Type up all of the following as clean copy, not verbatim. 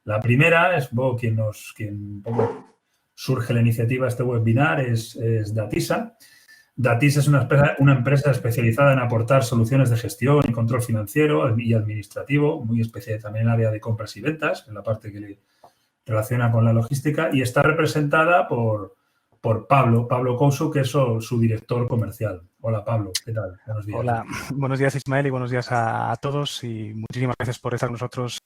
La primera es quien surge la iniciativa, este webinar, es Datisa. Datisa es una empresa especializada en aportar soluciones de gestión y control financiero y administrativo, muy especializada también en el área de compras y ventas, en la parte que le relaciona con la logística, y está representada por Pablo Couso, que es su director comercial. Hola, Pablo, ¿qué tal? Buenos días. Hola, buenos días, Ismael, y buenos días a todos, y muchísimas gracias por estar con nosotros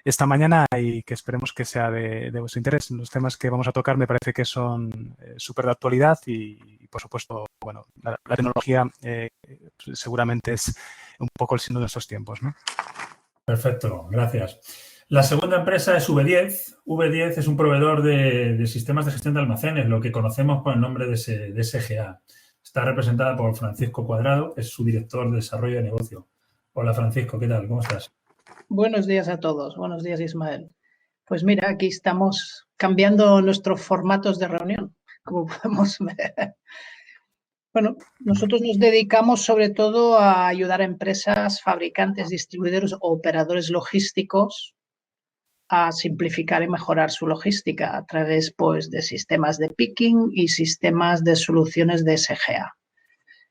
esta mañana y que esperemos que sea de vuestro interés. Los temas que vamos a tocar me parece que son súper de actualidad y, por supuesto, bueno, la tecnología seguramente es un poco el signo de estos tiempos, ¿no? Perfecto, gracias. La segunda empresa es V10. V10 es un proveedor de sistemas de gestión de almacenes, lo que conocemos con el nombre de SGA. Está representada por Francisco Cuadrado, que es su director de desarrollo de negocio. Hola, Francisco, ¿qué tal? ¿Cómo estás? Buenos días a todos. Buenos días, Ismael. Pues mira, aquí estamos cambiando nuestros formatos de reunión, como podemos ver. Bueno, nosotros nos dedicamos sobre todo a ayudar a empresas, fabricantes, distribuidores o operadores logísticos a simplificar y mejorar su logística a través, pues, de sistemas de picking y sistemas de soluciones de SGA,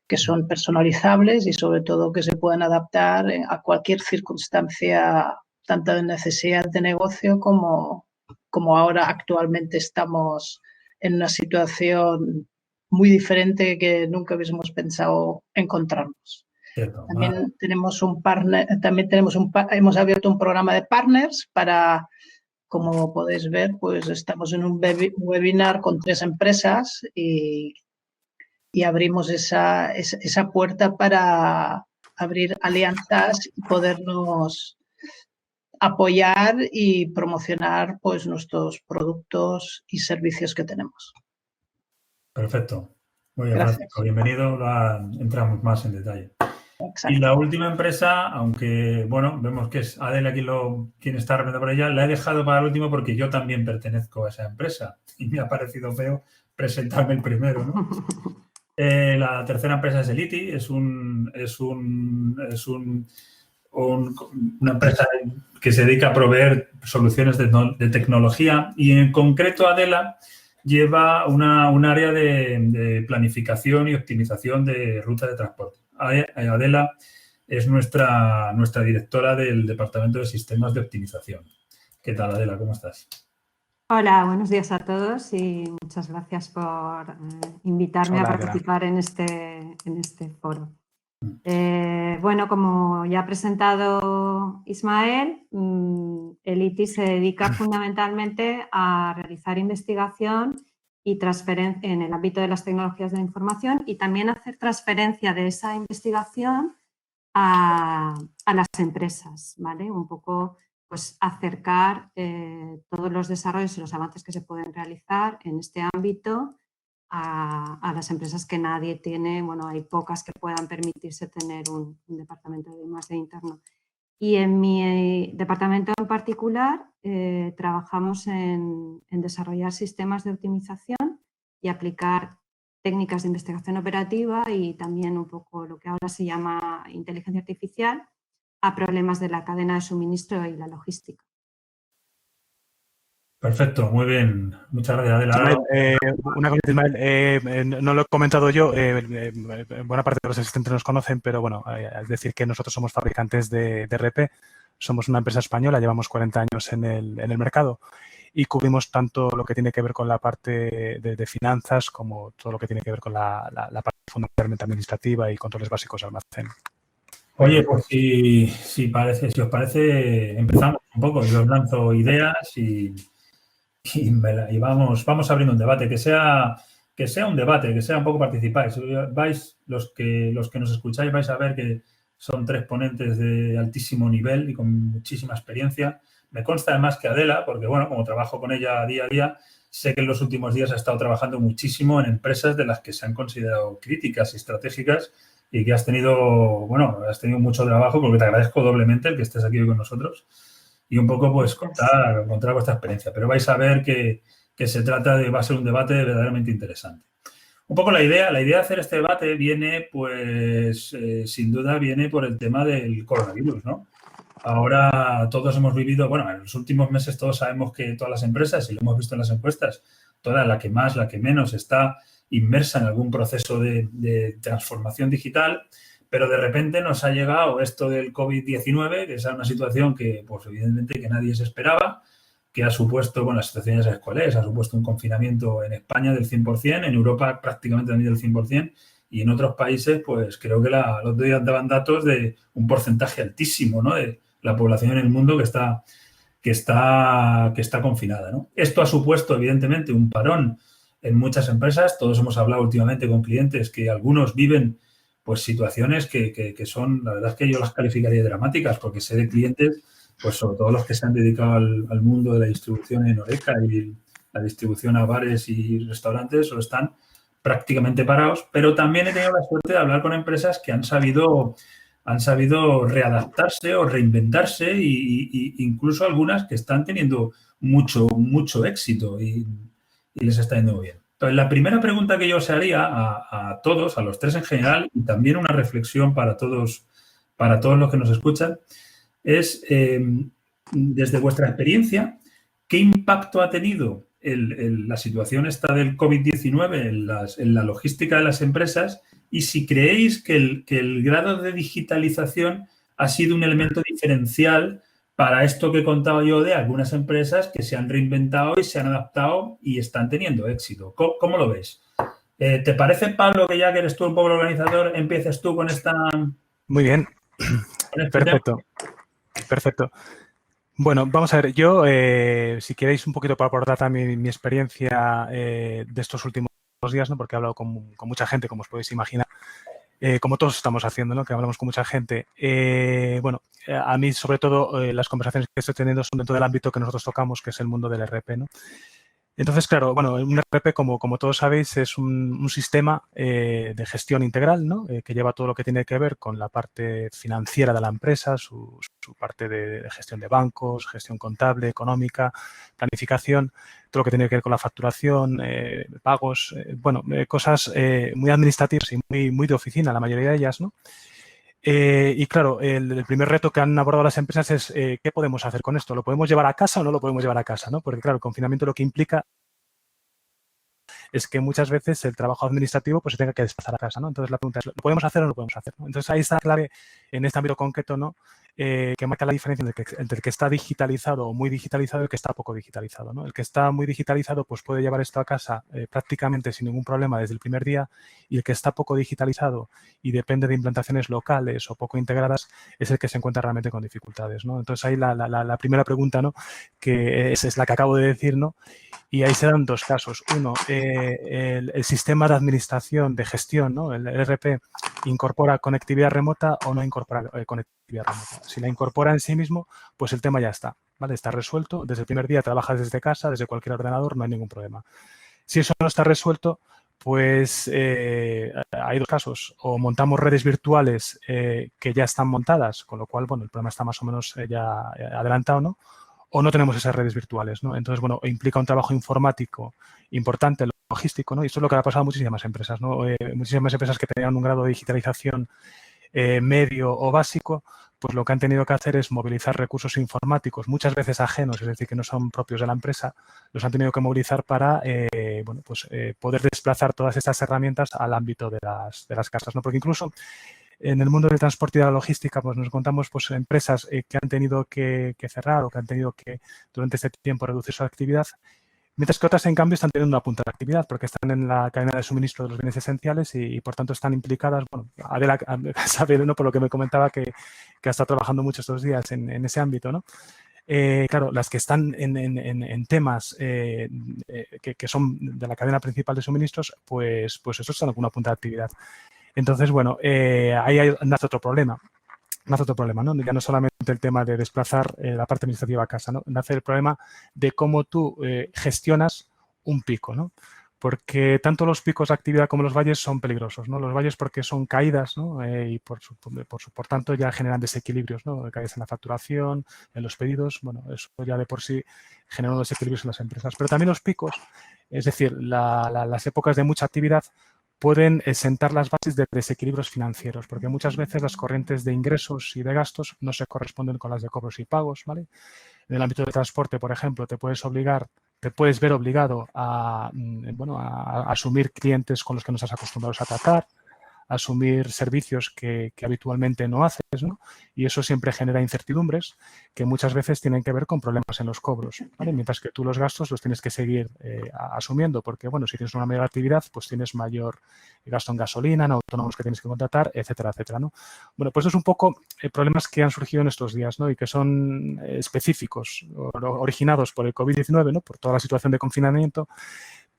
que son personalizables y sobre todo que se pueden adaptar a cualquier circunstancia, tanto de necesidad de negocio como ahora actualmente estamos en una situación muy diferente que nunca hubiésemos pensado encontrarnos. Cierto. También tenemos un partner, hemos abierto un programa de partners para, como podéis ver, pues estamos en un webinar con 3 empresas y abrimos esa puerta para abrir alianzas y podernos apoyar y promocionar, pues, nuestros productos y servicios que tenemos. Perfecto. Muy bien, Gracias. Francisco. Bienvenido. Entramos más en detalle. Exacto. Y la última empresa, aunque, bueno, vemos que es Adela quien está representando por ella, la he dejado para el último porque yo también pertenezco a esa empresa y me ha parecido feo presentarme el primero, ¿no? La tercera empresa es Eliti, es una empresa que se dedica a proveer soluciones de tecnología y en concreto Adela lleva un área de planificación y optimización de rutas de transporte. Adela es nuestra directora del Departamento de Sistemas de Optimización. ¿Qué tal, Adela? ¿Cómo estás? Hola, buenos días a todos y muchas gracias por invitarme a participar en este foro. Bueno, como ya ha presentado Ismael, Eliti se dedica fundamentalmente a realizar investigación y transferencia en el ámbito de las tecnologías de la información y también hacer transferencia de esa investigación a las empresas, ¿vale? Un poco, pues, acercar todos los desarrollos y los avances que se pueden realizar en este ámbito a las empresas que nadie tiene. Bueno, hay pocas que puedan permitirse tener un departamento de I+D interno. Y en mi departamento en particular trabajamos en desarrollar sistemas de optimización y aplicar técnicas de investigación operativa y también un poco lo que ahora se llama inteligencia artificial a problemas de la cadena de suministro y la logística. Perfecto, muy bien. Muchas gracias, Adela. Ismael, una cosa, Ismael, no lo he comentado yo, buena parte de los asistentes nos conocen, pero bueno, es decir que nosotros somos fabricantes de RP, somos una empresa española, llevamos 40 años en el mercado y cubrimos tanto lo que tiene que ver con la parte de finanzas como todo lo que tiene que ver con la parte fundamentalmente administrativa y controles básicos de almacén. Oye, pues si os parece, empezamos un poco. Yo os lanzo ideas y vamos abriendo un debate, que sea un debate, que sea un poco participáis. Los que nos escucháis vais a ver que son 3 ponentes de altísimo nivel y con muchísima experiencia. Me consta además que Adela, porque bueno, como trabajo con ella día a día, sé que en los últimos días ha estado trabajando muchísimo en empresas de las que se han considerado críticas y estratégicas y que has tenido mucho trabajo, porque te agradezco doblemente el que estés aquí hoy con nosotros. Y un poco, pues, contar vuestra experiencia. Pero vais a ver que va a ser un debate verdaderamente interesante. Un poco la idea de hacer este debate viene, pues, sin duda, viene por el tema del coronavirus, ¿no? ahora todos hemos vivido, bueno, en los últimos meses todos sabemos que todas las empresas, y lo hemos visto en las encuestas, toda la que más, la que menos, está inmersa en algún proceso de transformación digital, pero de repente nos ha llegado esto del COVID-19, que es una situación que, pues evidentemente, que nadie se esperaba, que ha supuesto, bueno, la situación ya sabes cuál es, ha supuesto un confinamiento en España del 100%, en Europa prácticamente también del 100%, y en otros países, pues creo que los otros días daban datos de un porcentaje altísimo, ¿no?, de la población en el mundo que está confinada, ¿no? Esto ha supuesto, evidentemente, un parón en muchas empresas. Todos hemos hablado últimamente con clientes que algunos viven pues situaciones que son, la verdad es que yo las calificaría de dramáticas, porque sé de clientes, pues sobre todo los que se han dedicado al mundo de la distribución en Horeca y la distribución a bares y restaurantes, o están prácticamente parados, pero también he tenido la suerte de hablar con empresas que han sabido readaptarse o reinventarse, e incluso algunas que están teniendo mucho éxito y les está yendo muy bien. Entonces, la primera pregunta que yo os haría a todos, a los tres en general, y también una reflexión para todos los que nos escuchan, es, desde vuestra experiencia, ¿qué impacto ha tenido la situación esta del COVID-19 en la logística de las empresas? Y si creéis que el grado de digitalización ha sido un elemento diferencial para esto que he contado yo de algunas empresas que se han reinventado y se han adaptado y están teniendo éxito. ¿Cómo lo ves? ¿Te parece, Pablo, que ya que eres tú un poco el organizador, empieces tú con esta... Muy bien. Perfecto. Perfecto. Bueno, vamos a ver. Yo, si queréis un poquito para aportar también mi experiencia de estos últimos días, ¿no? Porque he hablado con mucha gente, como os podéis imaginar, como todos estamos haciendo, ¿no? Que hablamos con mucha gente. Bueno, a mí, sobre todo, las conversaciones que estoy teniendo son dentro del ámbito que nosotros tocamos, que es el mundo del ERP, ¿no? Entonces, claro, bueno, un ERP, como todos sabéis, es un sistema de gestión integral, ¿no? Que lleva todo lo que tiene que ver con la parte financiera de la empresa, su parte de gestión de bancos, gestión contable, económica, planificación, todo lo que tiene que ver con la facturación, pagos, bueno, cosas muy administrativas y muy de oficina, la mayoría de ellas, ¿no? Y claro, el primer reto que han abordado las empresas es ¿qué podemos hacer con esto? ¿Lo podemos llevar a casa o no lo podemos llevar a casa, ¿no? Porque claro, el confinamiento lo que implica es que muchas veces el trabajo administrativo pues se tenga que desplazar a casa, ¿no? Entonces la pregunta es, ¿lo podemos hacer o no lo podemos hacer? ¿No? Entonces ahí está la clave en este ámbito concreto, ¿no? Que marca la diferencia entre el que está digitalizado o muy digitalizado y el que está poco digitalizado, ¿no? El que está muy digitalizado pues puede llevar esto a casa prácticamente sin ningún problema desde el primer día, y el que está poco digitalizado y depende de implantaciones locales o poco integradas es el que se encuentra realmente con dificultades, ¿no? Entonces ahí la primera pregunta, ¿no? Que es la que acabo de decir, ¿no? Y ahí se dan dos casos. Uno, el sistema de administración, de gestión, ¿no? El ERP, ¿incorpora conectividad remota o no incorpora conectividad remota? Si la incorpora en sí mismo, pues el tema ya está, ¿vale? Está resuelto. Desde el primer día trabajas desde casa, desde cualquier ordenador, no hay ningún problema. Si eso no está resuelto, pues hay dos casos. O montamos redes virtuales que ya están montadas, con lo cual, bueno, el problema está más o menos ya adelantado, ¿no? O no tenemos esas redes virtuales, ¿no? Entonces, bueno, implica un trabajo informático importante, logístico, ¿no? Y esto es lo que le ha pasado a muchísimas empresas, ¿no? Muchísimas empresas que tenían un grado de digitalización medio o básico, pues lo que han tenido que hacer es movilizar recursos informáticos, muchas veces ajenos, es decir, que no son propios de la empresa, los han tenido que movilizar para, bueno, pues poder desplazar todas estas herramientas al ámbito de las casas, ¿no? Porque incluso en el mundo del transporte y de la logística, pues nos encontramos pues empresas que han tenido que cerrar o que han tenido que durante este tiempo reducir su actividad, mientras que otras, en cambio, están teniendo una punta de actividad porque están en la cadena de suministro de los bienes esenciales y por tanto, están implicadas. Bueno, Adela sabe, ¿no? Por lo que me comentaba que ha estado trabajando mucho estos días en ese ámbito, ¿no? Claro, las que están en temas que son de la cadena principal de suministros, pues eso están con una punta de actividad. Entonces, bueno, ahí nace otro problema. ¿No? Ya no solamente el tema de desplazar la parte administrativa a casa, ¿no? Nace el problema de cómo tú gestionas un pico, ¿no? Porque tanto los picos de actividad como los valles son peligrosos, ¿no? Los valles porque son caídas, ¿no? Y por tanto ya generan desequilibrios, ¿no? Caídas en la facturación, en los pedidos, bueno, eso ya de por sí genera unos desequilibrios en las empresas. Pero también los picos, es decir, las épocas de mucha actividad, pueden sentar las bases de desequilibrios financieros, porque muchas veces las corrientes de ingresos y de gastos no se corresponden con las de cobros y pagos, ¿vale? En el ámbito del transporte, por ejemplo, te puedes ver obligado a, bueno, a asumir clientes con los que no estás acostumbrados a tratar, asumir servicios que habitualmente no haces, ¿no? Y eso siempre genera incertidumbres que muchas veces tienen que ver con problemas en los cobros, ¿vale? Mientras que tú los gastos los tienes que seguir asumiendo porque, bueno, si tienes una mayor actividad, pues tienes mayor gasto en gasolina, en autónomos que tienes que contratar, etcétera, etcétera, ¿no? Bueno, pues eso es un poco problemas que han surgido en estos días, ¿no? Y que son específicos, originados por el COVID-19, ¿no? Por toda la situación de confinamiento,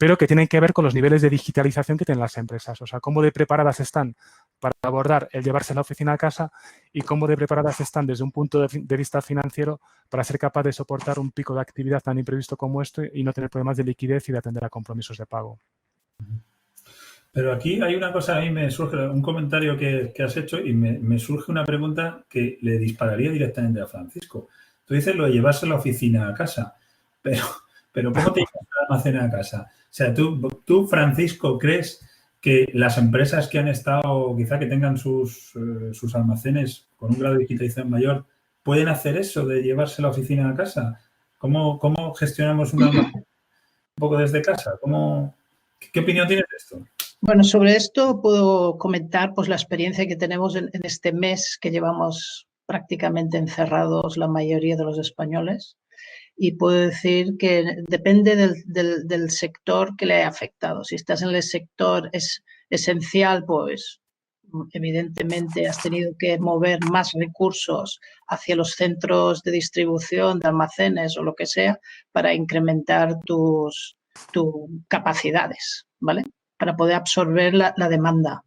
pero que tienen que ver con los niveles de digitalización que tienen las empresas. O sea, cómo de preparadas están para abordar el llevarse la oficina a casa y cómo de preparadas están desde un punto de vista financiero para ser capaz de soportar un pico de actividad tan imprevisto como este y no tener problemas de liquidez y de atender a compromisos de pago. Pero aquí hay una cosa, a mí me surge un comentario que has hecho y me surge una pregunta que le dispararía directamente a Francisco. Tú dices lo de llevarse la oficina a casa, pero ¿cómo te llevas el almacén a casa? O sea, tú, Francisco, ¿crees que las empresas que han estado, quizá que tengan sus almacenes con un grado de digitalización mayor, pueden hacer eso de llevarse la oficina a casa? ¿Cómo gestionamos un almacén un poco desde casa? ¿Qué opinión tienes de esto? Bueno, sobre esto puedo comentar pues la experiencia que tenemos en este mes que llevamos prácticamente encerrados la mayoría de los españoles. Y puedo decir que depende del sector que le haya afectado. Si estás en el sector esencial, pues evidentemente has tenido que mover más recursos hacia los centros de distribución, de almacenes o lo que sea, para incrementar tus capacidades, ¿vale? Para poder absorber la demanda.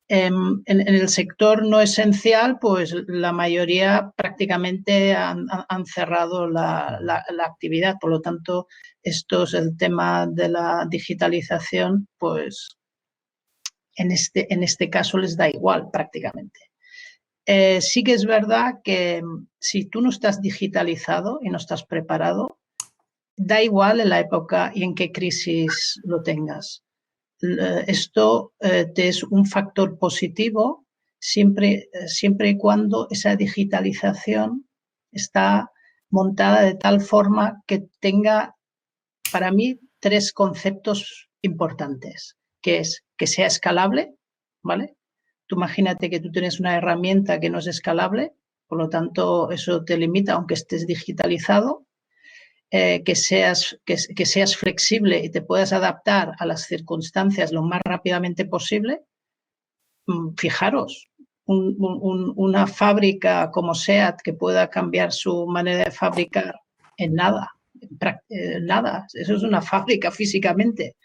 En el sector no esencial, pues la mayoría prácticamente han cerrado la actividad. Por lo tanto, esto es el tema de la digitalización, pues en este caso les da igual prácticamente. Sí que es verdad que si tú no estás digitalizado y no estás preparado, da igual en la época y en qué crisis lo tengas. Esto te es un factor positivo siempre y cuando esa digitalización está montada de tal forma que tenga, para mí, 3 conceptos importantes, que es que sea escalable, ¿vale? Tú imagínate que tú tienes una herramienta que no es escalable, por lo tanto, eso te limita aunque estés digitalizado. Que seas flexible y te puedas adaptar a las circunstancias lo más rápidamente posible. Fijaros, una fábrica como SEAT que pueda cambiar su manera de fabricar en nada, nada, eso es una fábrica físicamente.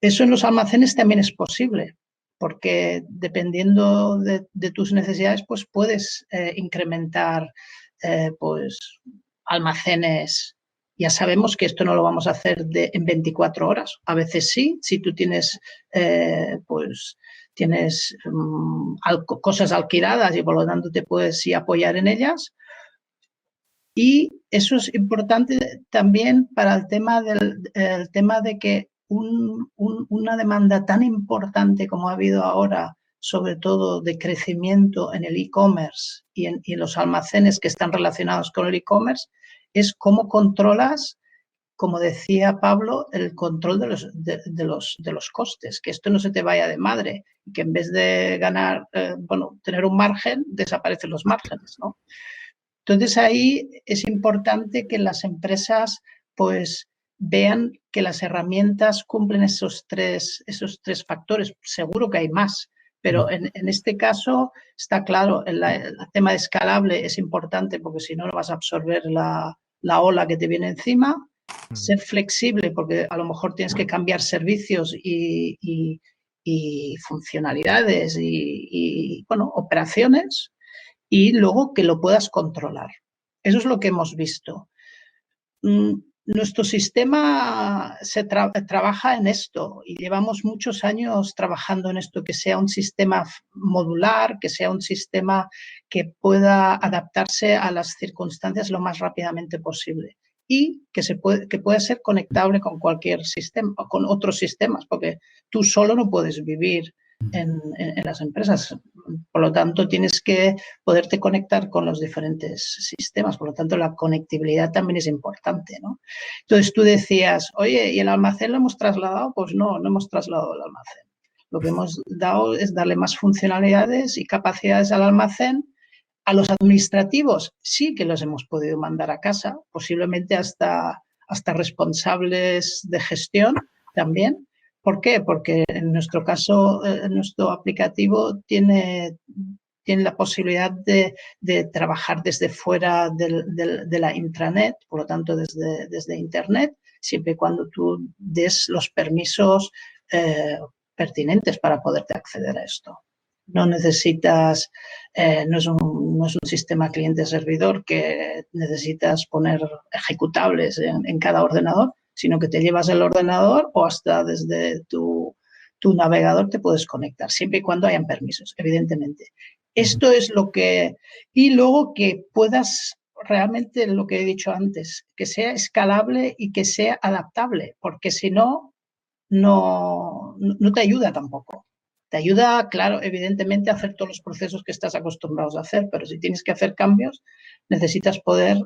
Eso en los almacenes también es posible, porque dependiendo de tus necesidades, pues puedes incrementar pues almacenes. Ya sabemos que esto no lo vamos a hacer en 24 horas. A veces sí, si tú tienes, pues, tienes cosas alquiladas y por lo tanto te puedes sí apoyar en ellas. Y eso es importante también para el tema de que una demanda tan importante como ha habido ahora, sobre todo de crecimiento en el e-commerce y en los almacenes que están relacionados con el e-commerce, es cómo controlas, como decía Pablo, el control de los costes, que esto no se te vaya de madre, y que en vez de ganar, tener un margen, desaparecen los márgenes, ¿no? Entonces ahí es importante que las empresas pues vean que las herramientas cumplen esos tres factores. Seguro que hay más, pero en este caso está claro, el tema de escalable es importante porque si no, no vas a absorber la ola que te viene encima. Ser flexible porque a lo mejor tienes que cambiar servicios y funcionalidades y operaciones. Y luego que lo puedas controlar. Eso es lo que hemos visto. Nuestro sistema trabaja en esto y llevamos muchos años trabajando en esto, que sea un sistema modular, que sea un sistema que pueda adaptarse a las circunstancias lo más rápidamente posible. y que puede ser conectable con cualquier sistema o con otros sistemas, porque tú solo no puedes vivir en las empresas. Por lo tanto, tienes que poderte conectar con los diferentes sistemas. Por lo tanto, la conectividad también es importante, ¿no? Entonces, tú decías, oye, ¿y el almacén lo hemos trasladado? Pues no hemos trasladado el almacén. Lo que hemos dado es darle más funcionalidades y capacidades al almacén. A los administrativos sí que los hemos podido mandar a casa, posiblemente hasta responsables de gestión también. ¿Por qué? Porque en nuestro caso, nuestro aplicativo tiene la posibilidad de trabajar desde fuera de la intranet, por lo tanto desde Internet, siempre y cuando tú des los permisos pertinentes para poderte acceder a esto. No necesitas, no es un sistema cliente-servidor que necesitas poner ejecutables en cada ordenador, sino que te llevas el ordenador o hasta desde tu navegador te puedes conectar, siempre y cuando hayan permisos, evidentemente. Esto es lo que... Y luego que puedas realmente, lo que he dicho antes, que sea escalable y que sea adaptable, porque si no, no te ayuda tampoco. Te ayuda, claro, evidentemente a hacer todos los procesos que estás acostumbrados a hacer, pero si tienes que hacer cambios, necesitas poder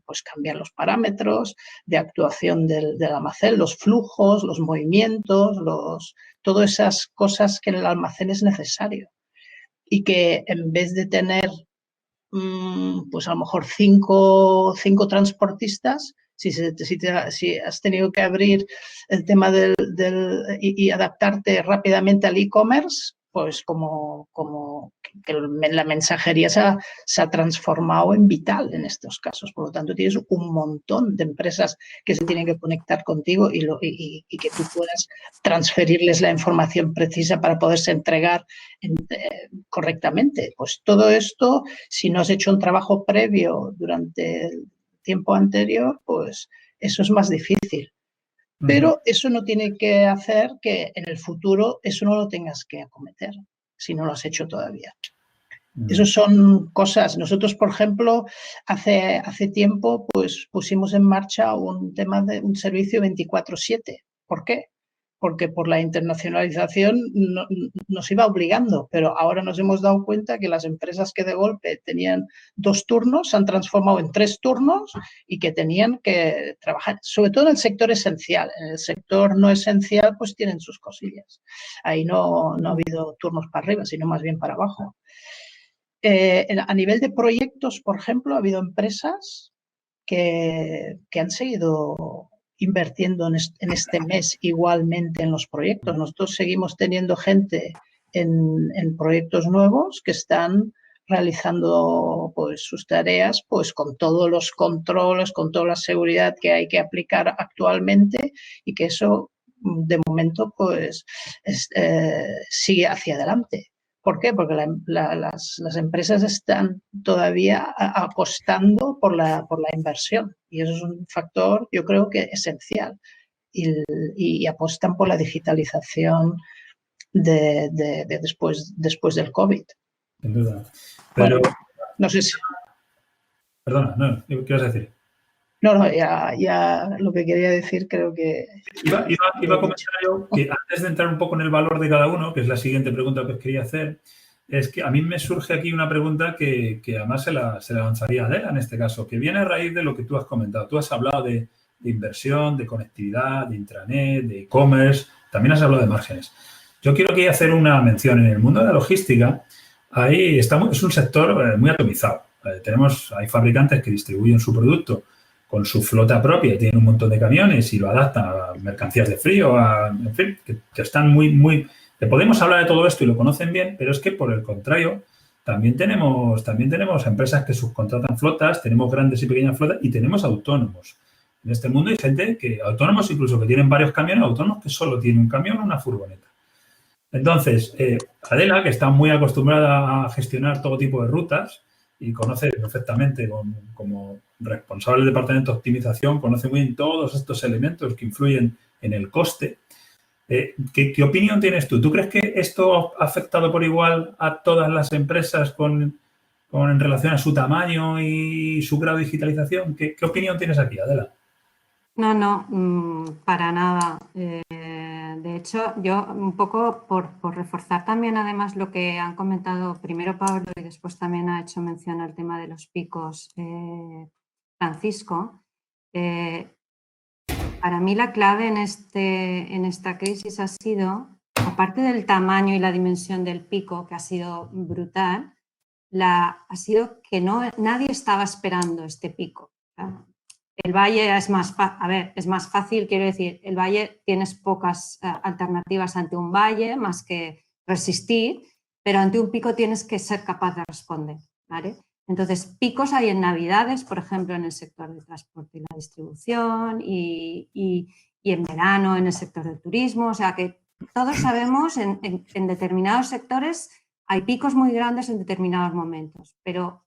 pues, cambiar los parámetros de actuación del almacén, los flujos, los movimientos, todas esas cosas que en el almacén es necesario. Y que en vez de tener, pues a lo mejor cinco transportistas, si has tenido que abrir el tema y adaptarte rápidamente al e-commerce, pues como que la mensajería se ha transformado en vital en estos casos. Por lo tanto, tienes un montón de empresas que se tienen que conectar contigo y que tú puedas transferirles la información precisa para poderse entregar correctamente. Pues todo esto, si no has hecho un trabajo previo durante el tiempo anterior, pues eso es más difícil. Pero eso no tiene que hacer que en el futuro eso no lo tengas que acometer, si no lo has hecho todavía. Eso son cosas. Nosotros, por ejemplo, hace tiempo pues pusimos en marcha un tema de un servicio 24/7. ¿Por qué? Porque por la internacionalización nos iba obligando, pero ahora nos hemos dado cuenta que las empresas que de golpe tenían 2 turnos se han transformado en 3 turnos y que tenían que trabajar, sobre todo en el sector esencial. En el sector no esencial pues tienen sus cosillas. Ahí no ha habido turnos para arriba, sino más bien para abajo. A nivel de proyectos, por ejemplo, ha habido empresas que han seguido invirtiendo en este mes igualmente en los proyectos. Nosotros seguimos teniendo gente en proyectos nuevos que están realizando pues, sus tareas pues, con todos los controles, con toda la seguridad que hay que aplicar actualmente y que eso, de momento, pues sigue hacia adelante. ¿Por qué? Porque las empresas están todavía apostando por la inversión y eso es un factor, yo creo que esencial. Y apostan por la digitalización después del COVID. Sin duda. Pero, bueno, no sé si... Perdona, no, ¿qué ibas a decir? No, ya lo que quería decir creo que... Iba a comentar yo que antes de entrar un poco en el valor de cada uno, que es la siguiente pregunta que os quería hacer, es que a mí me surge aquí una pregunta que además se la lanzaría a Adela en este caso, que viene a raíz de lo que tú has comentado. Tú has hablado de inversión, de conectividad, de intranet, de e-commerce, también has hablado de márgenes. Yo quiero aquí hacer una mención. En el mundo de la logística, ahí es un sector muy atomizado. Hay fabricantes que distribuyen su producto con su flota propia, tienen un montón de camiones y lo adaptan a mercancías de frío, en fin, que están muy... Que podemos hablar de todo esto y lo conocen bien, pero es que, por el contrario, también tenemos empresas que subcontratan flotas, tenemos grandes y pequeñas flotas y tenemos autónomos. En este mundo hay gente autónomos incluso que tienen varios camiones, autónomos que solo tienen un camión o una furgoneta. Entonces, Adela, que está muy acostumbrada a gestionar todo tipo de rutas y conoce perfectamente como responsable del departamento de optimización, conoce muy bien todos estos elementos que influyen en el coste. ¿Qué opinión tienes tú? ¿Tú crees que esto ha afectado por igual a todas las empresas en relación a su tamaño y su grado de digitalización? ¿Qué opinión tienes aquí, Adela? No, para nada. De hecho, yo un poco por reforzar también además lo que han comentado primero Pablo y después también ha hecho mención al tema de los picos Francisco. Para mí la clave en esta crisis ha sido, aparte del tamaño y la dimensión del pico, que ha sido brutal, ha sido que nadie estaba esperando este pico. El valle es más fácil, quiero decir, el valle tienes pocas alternativas ante un valle más que resistir, pero ante un pico tienes que ser capaz de responder, ¿vale? Entonces, picos hay en Navidades, por ejemplo, en el sector del transporte y la distribución y en verano en el sector del turismo. O sea que todos sabemos en determinados sectores hay picos muy grandes en determinados momentos, pero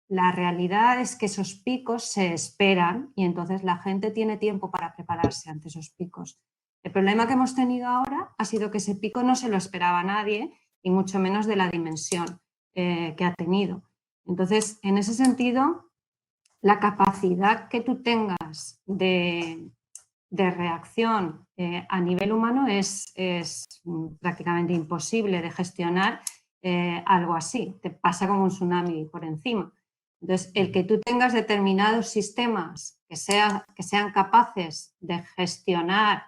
la realidad es que esos picos se esperan y entonces la gente tiene tiempo para prepararse ante esos picos. El problema que hemos tenido ahora ha sido que ese pico no se lo esperaba nadie y mucho menos de la dimensión que ha tenido. Entonces, en ese sentido, la capacidad que tú tengas de reacción a nivel humano es prácticamente imposible de gestionar algo así. Te pasa como un tsunami por encima. Entonces, el que tú tengas determinados sistemas que sean capaces de gestionar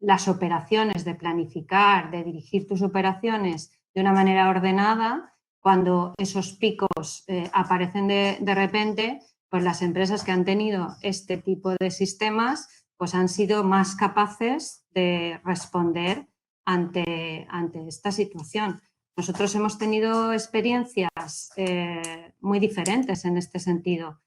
las operaciones, de planificar, de dirigir tus operaciones de una manera ordenada, cuando esos picos aparecen de repente, pues las empresas que han tenido este tipo de sistemas pues han sido más capaces de responder ante esta situación. Nosotros hemos tenido experiencias muy diferentes en este sentido.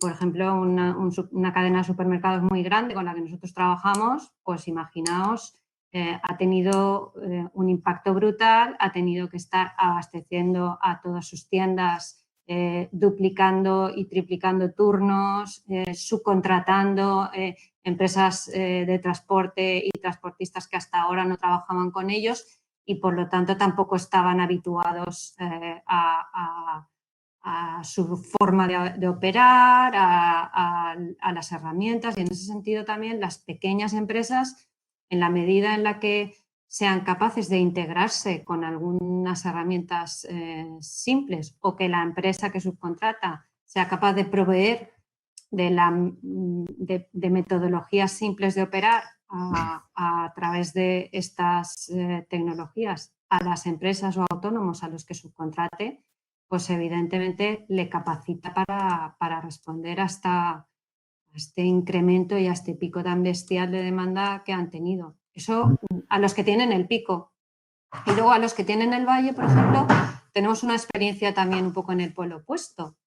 Por ejemplo, una cadena de supermercados muy grande con la que nosotros trabajamos, pues imaginaos, ha tenido un impacto brutal, ha tenido que estar abasteciendo a todas sus tiendas, duplicando y triplicando turnos, subcontratando empresas de transporte y transportistas que hasta ahora no trabajaban con ellos y por lo tanto tampoco estaban habituados a su forma de operar, a las herramientas y en ese sentido también las pequeñas empresas, en la medida en la que sean capaces de integrarse con algunas herramientas simples o que la empresa que subcontrata sea capaz de proveer de metodologías simples de operar a través de estas tecnologías a las empresas o autónomos a los que subcontrate, pues evidentemente le capacita para responder a este incremento y a este pico tan bestial de demanda que han tenido. Eso a los que tienen el pico. Y luego a los que tienen el valle, por ejemplo, tenemos una experiencia también un poco en el polo opuesto,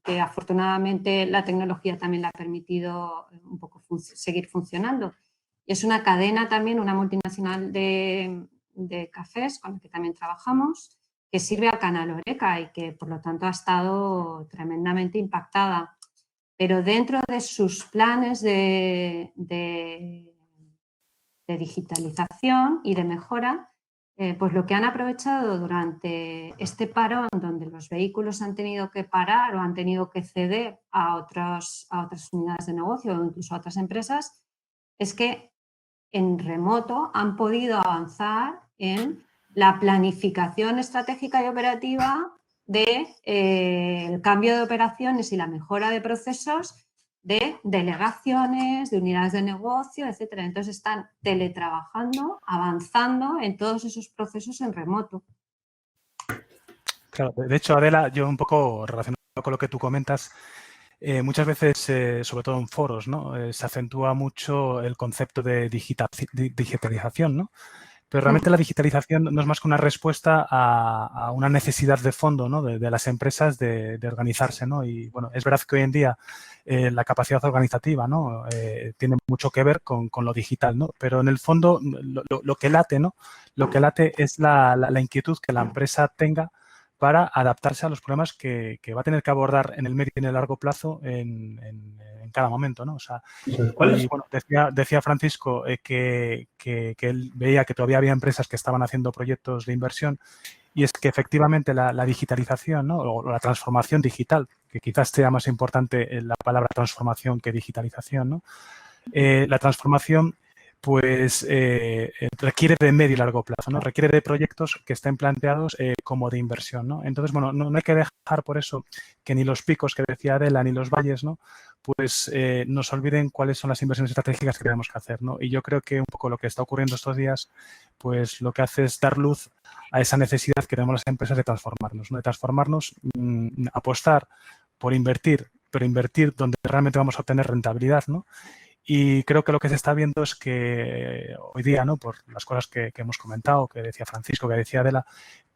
que afortunadamente la tecnología también le ha permitido un poco seguir funcionando. Y es una cadena también, una multinacional de cafés con la que también trabajamos, que sirve al canal Horeca y que por lo tanto ha estado tremendamente impactada. Pero dentro de sus planes de digitalización y de mejora, pues lo que han aprovechado durante este parón donde los vehículos han tenido que parar o han tenido que ceder a otras unidades de negocio o incluso a otras empresas, es que en remoto han podido avanzar en la planificación estratégica y operativa del cambio de operaciones y la mejora de procesos de delegaciones, de unidades de negocio, etcétera. Entonces están teletrabajando, avanzando en todos esos procesos en remoto. Claro, de hecho, Adela, yo un poco relacionado con lo que tú comentas, muchas veces, sobre todo en foros, ¿no? Se acentúa mucho el concepto de digitalización, ¿no? Pero realmente la digitalización no es más que una respuesta a una necesidad de fondo, ¿no? de las empresas de organizarse, ¿no? Y bueno, es verdad que hoy en día la capacidad organizativa, ¿no? Tiene mucho que ver con lo digital, ¿no? Pero en el fondo lo que late, ¿no? Lo que late es la inquietud que la empresa tenga para adaptarse a los problemas que va a tener que abordar en el medio y en el largo plazo en cada momento, ¿no? O sea, y bueno, decía Francisco que él veía que todavía había empresas que estaban haciendo proyectos de inversión y es que efectivamente la digitalización, ¿no? O la transformación digital que quizás sea más importante la palabra transformación que digitalización, ¿no? La transformación pues requiere de medio y largo plazo, ¿no? Requiere de proyectos que estén planteados como de inversión, ¿no? Entonces, bueno, no hay que dejar por eso que ni los picos que decía Adela ni los valles, ¿no? Pues nos olviden cuáles son las inversiones estratégicas que tenemos que hacer, ¿no? Y yo creo que un poco lo que está ocurriendo estos días, pues lo que hace es dar luz a esa necesidad que tenemos las empresas de transformarnos, ¿no? De transformarnos, apostar por invertir, pero invertir donde realmente vamos a obtener rentabilidad, ¿no? Y creo que lo que se está viendo es que hoy día, ¿no? Por las cosas que hemos comentado, que decía Francisco, que decía Adela,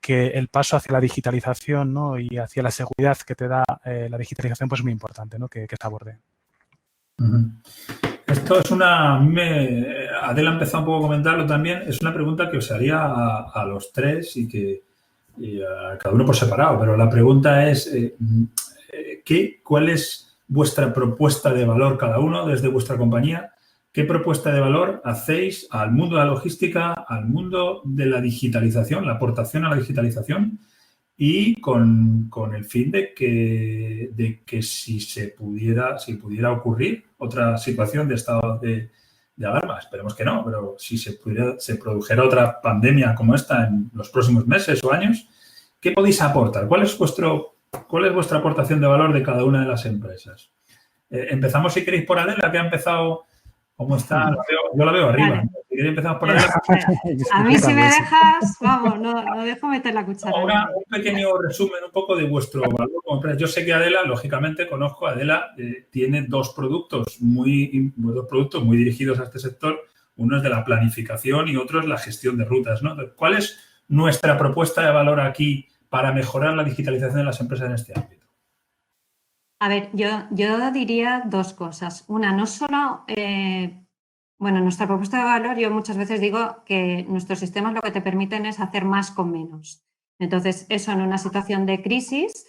que el paso hacia la digitalización, ¿no? Y hacia la seguridad que te da la digitalización, pues es muy importante, ¿no? Que se aborde. Esto es Adela ha empezado un poco a comentarlo también, es una pregunta que os haría a los tres y a cada uno por separado, pero la pregunta es, ¿cuál es vuestra propuesta de valor cada uno desde vuestra compañía? ¿Qué propuesta de valor hacéis al mundo de la logística, al mundo de la digitalización, la aportación a la digitalización y con el fin de que si pudiera ocurrir otra situación de estado de alarma, esperemos que no, pero si se produjera otra pandemia como esta en los próximos meses o años, ¿qué podéis aportar? ¿Cuál es vuestra aportación de valor de cada una de las empresas? Empezamos, si queréis, por Adela, que ha empezado, ¿cómo está? Yo la veo arriba. Vale. Si queréis, empezamos por Adela. A mí, si me dejas, vamos, no dejo meter la cuchara. Ahora, un pequeño resumen un poco de vuestro valor como empresa. Yo sé que Adela, lógicamente, conozco a Adela, tiene dos productos muy dirigidos a este sector. Uno es de la planificación y otro es la gestión de rutas, ¿no? ¿Cuál es nuestra propuesta de valor aquí para mejorar la digitalización de las empresas en este ámbito? A ver, yo diría dos cosas. Una, no solo, nuestra propuesta de valor, yo muchas veces digo que nuestros sistemas lo que te permiten es hacer más con menos. Entonces, eso en una situación de crisis,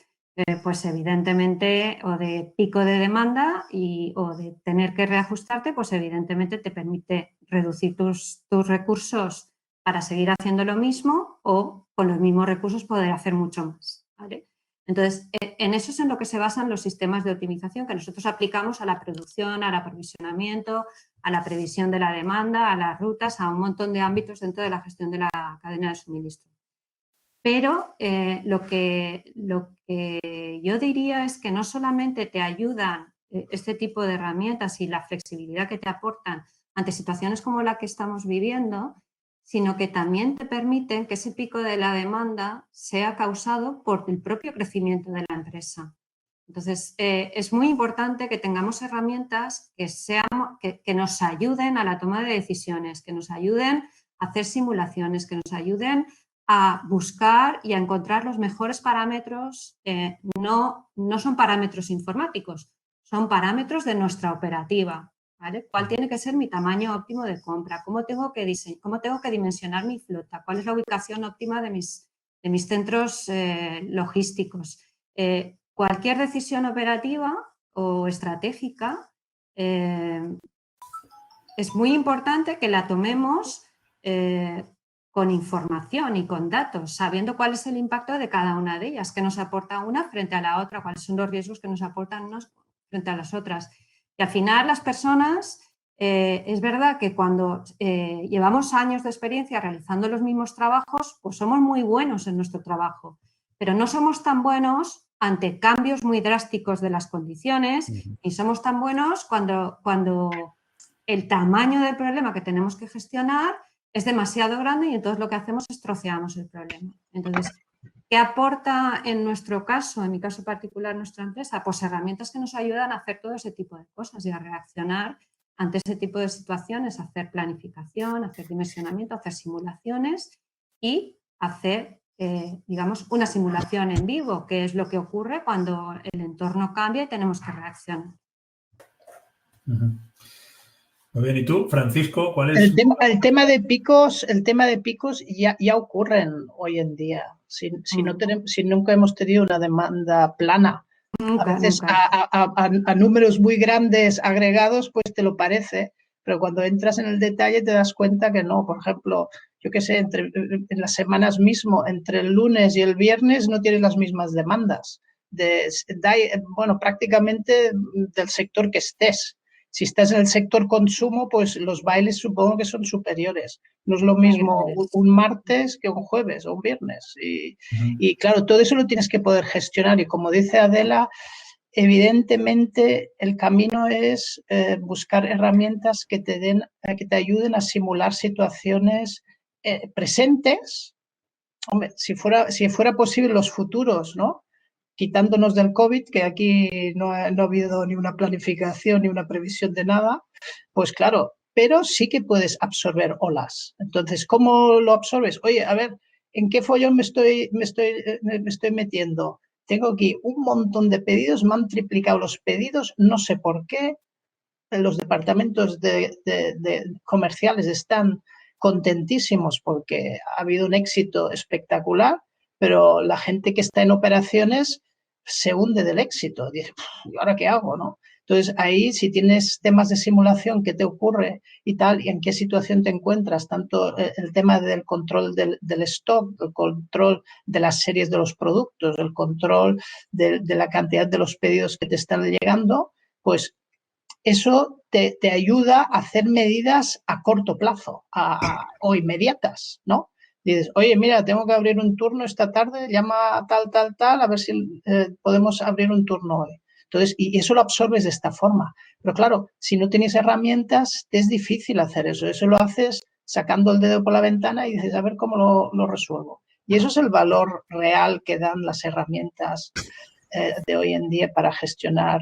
pues evidentemente, o de pico de demanda o de tener que reajustarte, pues evidentemente te permite reducir tus recursos para seguir haciendo lo mismo o con los mismos recursos poder hacer mucho más, ¿vale? Entonces, en eso es en lo que se basan los sistemas de optimización que nosotros aplicamos a la producción, al aprovisionamiento, a la previsión de la demanda, a las rutas, a un montón de ámbitos dentro de la gestión de la cadena de suministro. Pero lo que yo diría es que no solamente te ayudan este tipo de herramientas y la flexibilidad que te aportan ante situaciones como la que estamos viviendo, sino que también te permiten que ese pico de la demanda sea causado por el propio crecimiento de la empresa. Entonces, es muy importante que tengamos herramientas que nos ayuden a la toma de decisiones, que nos ayuden a hacer simulaciones, que nos ayuden a buscar y a encontrar los mejores parámetros. No son parámetros informáticos, son parámetros de nuestra operativa. ¿Vale? ¿Cuál tiene que ser mi tamaño óptimo de compra? ¿Cómo tengo que dimensionar mi flota? ¿Cuál es la ubicación óptima de mis centros logísticos? Cualquier decisión operativa o estratégica es muy importante que la tomemos con información y con datos, sabiendo cuál es el impacto de cada una de ellas, qué nos aporta una frente a la otra, cuáles son los riesgos que nos aportan unos frente a las otras. Y al final las personas, es verdad que cuando llevamos años de experiencia realizando los mismos trabajos, pues somos muy buenos en nuestro trabajo, pero no somos tan buenos ante cambios muy drásticos de las condiciones y somos tan buenos cuando el tamaño del problema que tenemos que gestionar es demasiado grande y entonces lo que hacemos es troceamos el problema. Entonces, ¿qué aporta en nuestro caso, en mi caso particular, nuestra empresa? Pues herramientas que nos ayudan a hacer todo ese tipo de cosas y a reaccionar ante ese tipo de situaciones, a hacer planificación, a hacer dimensionamiento, a hacer simulaciones y hacer, digamos, una simulación en vivo, que es lo que ocurre cuando el entorno cambia y tenemos que reaccionar. Muy bien, ¿y tú, Francisco, cuál es? El tema de picos ya ocurren hoy en día. Si nunca hemos tenido una demanda plana, a veces a números muy grandes agregados, pues te lo parece, pero cuando entras en el detalle te das cuenta que no. Por ejemplo, yo qué sé, en las semanas mismo, entre el lunes y el viernes no tienes las mismas demandas. bueno, prácticamente del sector que estés. Si estás en el sector consumo, pues los bailes supongo que son superiores. No es lo mismo un martes que un jueves o un viernes. Y claro, todo eso lo tienes que poder gestionar. Y como dice Adela, evidentemente el camino es buscar herramientas que te ayuden a simular situaciones presentes. Hombre, si fuera posible los futuros, ¿no? Quitándonos del COVID, que aquí no ha habido ni una planificación ni una previsión de nada, pues claro, pero sí que puedes absorber olas. Entonces, ¿cómo lo absorbes? Oye, a ver, ¿en qué follón me estoy metiendo? Tengo aquí un montón de pedidos, me han triplicado los pedidos, no sé por qué. Los departamentos comerciales están contentísimos porque ha habido un éxito espectacular, pero la gente que está en operaciones se hunde del éxito. Dice, ¿y ahora qué hago, no? Entonces, ahí, si tienes temas de simulación, ¿qué te ocurre y tal? ¿Y en qué situación te encuentras? Tanto el tema del control del stock, el control de las series de los productos, el control de la cantidad de los pedidos que te están llegando, pues eso te ayuda a hacer medidas a corto plazo o inmediatas, ¿no? Dices, oye, mira, tengo que abrir un turno esta tarde, llama a tal, a ver si podemos abrir un turno hoy. Entonces, y eso lo absorbes de esta forma. Pero claro, si no tienes herramientas, te es difícil hacer eso. Eso lo haces sacando el dedo por la ventana y dices, a ver cómo lo resuelvo. Y eso es el valor real que dan las herramientas de hoy en día para gestionar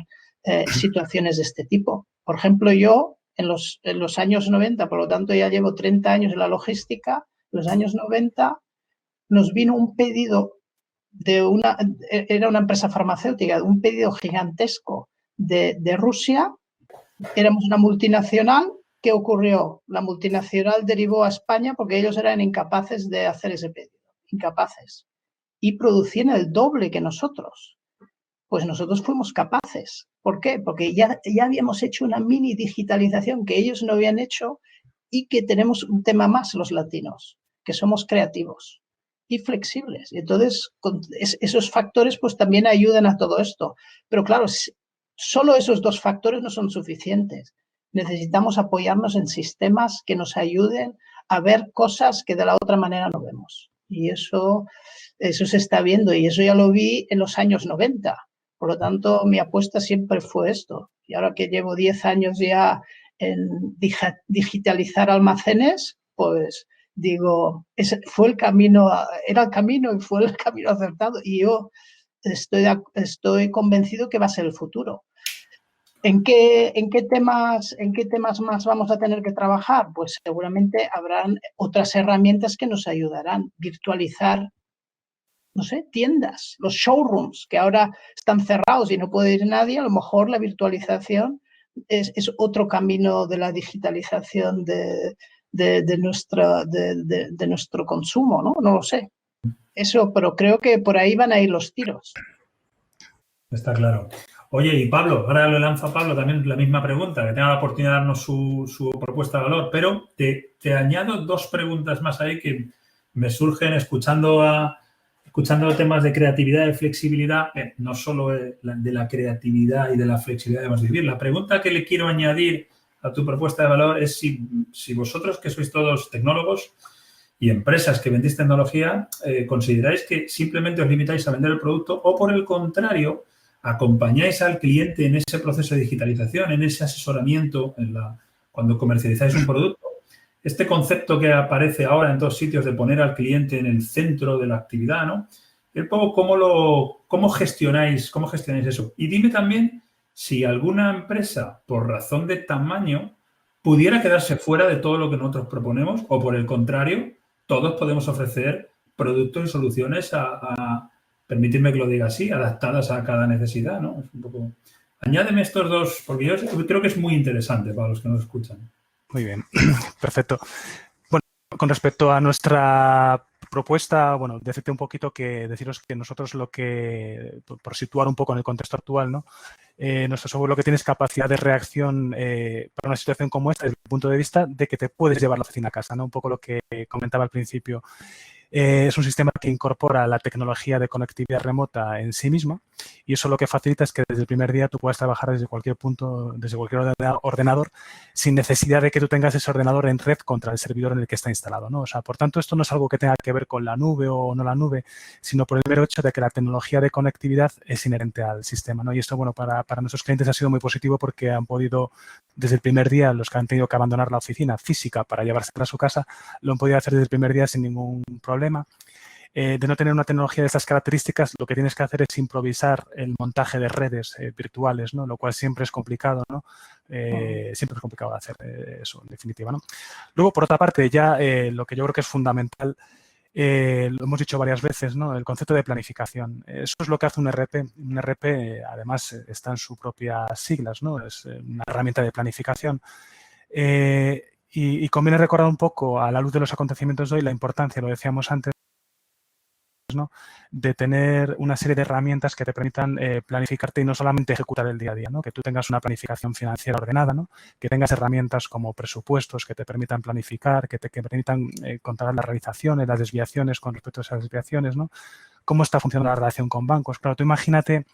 situaciones de este tipo. Por ejemplo, yo en los años 90, por lo tanto ya llevo 30 años en la logística, en los años 90 nos vino un pedido era una empresa farmacéutica, un pedido gigantesco de Rusia. Éramos una multinacional. ¿Qué ocurrió? La multinacional derivó a España porque ellos eran incapaces de hacer ese pedido, incapaces. Y producían el doble que nosotros. Pues nosotros fuimos capaces. ¿Por qué? Porque ya habíamos hecho una mini digitalización que ellos no habían hecho y que tenemos un tema más los latinos, que somos creativos y flexibles. Y entonces, esos factores pues también ayudan a todo esto. Pero claro, solo esos dos factores no son suficientes. Necesitamos apoyarnos en sistemas que nos ayuden a ver cosas que de la otra manera no vemos. Y eso se está viendo y eso ya lo vi en los años 90. Por lo tanto, mi apuesta siempre fue esto. Y ahora que llevo 10 años ya en digitalizar almacenes, pues digo, ese fue el camino, era el camino y fue el camino acertado. Y yo estoy convencido que va a ser el futuro. ¿En qué temas más vamos a tener que trabajar? Pues seguramente habrán otras herramientas que nos ayudarán. Virtualizar, no sé, tiendas, los showrooms que ahora están cerrados y no puede ir nadie. A lo mejor la virtualización es otro camino de la digitalización de nuestro consumo, ¿no? No lo sé. Eso, pero creo que por ahí van a ir los tiros. Está claro. Oye, y Pablo, ahora le lanzo a Pablo también la misma pregunta, que tenga la oportunidad de darnos su propuesta de valor, pero te añado dos preguntas más ahí que me surgen escuchando temas de creatividad y flexibilidad, no solo de la creatividad y de la flexibilidad debemos vivir. La pregunta que le quiero añadir a tu propuesta de valor es si vosotros, que sois todos tecnólogos y empresas que vendéis tecnología, consideráis que simplemente os limitáis a vender el producto o, por el contrario, acompañáis al cliente en ese proceso de digitalización, en ese asesoramiento, cuando comercializáis un producto. Este concepto que aparece ahora en todos sitios de poner al cliente en el centro de la actividad, ¿no? Un poco ¿cómo gestionáis eso? Y dime también si alguna empresa, por razón de tamaño, pudiera quedarse fuera de todo lo que nosotros proponemos o, por el contrario, todos podemos ofrecer productos y soluciones permitidme que lo diga así, adaptadas a cada necesidad, ¿no? Es un poco... Añádeme estos dos, porque yo creo que es muy interesante para los que nos escuchan. Muy bien, perfecto. Bueno, con respecto a nuestra propuesta, bueno, decirte un poquito deciros que nosotros por situar un poco en el contexto actual, ¿no? Nuestro software lo que tiene es capacidad de reacción para una situación como esta desde el punto de vista de que te puedes llevar la oficina a casa, ¿no? Un poco lo que comentaba al principio. Es un sistema que incorpora la tecnología de conectividad remota en sí misma y eso lo que facilita es que desde el primer día tú puedas trabajar desde cualquier punto, desde cualquier ordenador, sin necesidad de que tú tengas ese ordenador en red contra el servidor en el que está instalado, ¿no? O sea, por tanto, esto no es algo que tenga que ver con la nube o no la nube, sino por el mero hecho de que la tecnología de conectividad es inherente al sistema, ¿no? Y esto, bueno, para nuestros clientes ha sido muy positivo porque han podido, desde el primer día, los que han tenido que abandonar la oficina física para llevarse a su casa, lo han podido hacer desde el primer día sin ningún problema. De no tener una tecnología de estas características, lo que tienes que hacer es improvisar el montaje de redes virtuales, ¿no? Lo cual siempre es complicado, ¿no? Siempre es complicado de hacer eso, en definitiva, ¿no? Luego, por otra parte, ya lo que yo creo que es fundamental, lo hemos dicho varias veces, ¿no? El concepto de planificación. Eso es lo que hace un RP. Un RP, además, está en sus propias siglas, ¿no? Es una herramienta de planificación. Y conviene recordar un poco, a la luz de los acontecimientos de hoy, la importancia, lo decíamos antes, ¿no? De tener una serie de herramientas que te permitan planificarte y no solamente ejecutar el día a día, ¿no? Que tú tengas una planificación financiera ordenada, ¿no? Que tengas herramientas como presupuestos que te permitan planificar, que permitan controlar las realizaciones, las desviaciones con respecto a esas desviaciones, ¿no? Cómo está funcionando la relación con bancos. Claro, tú imagínate,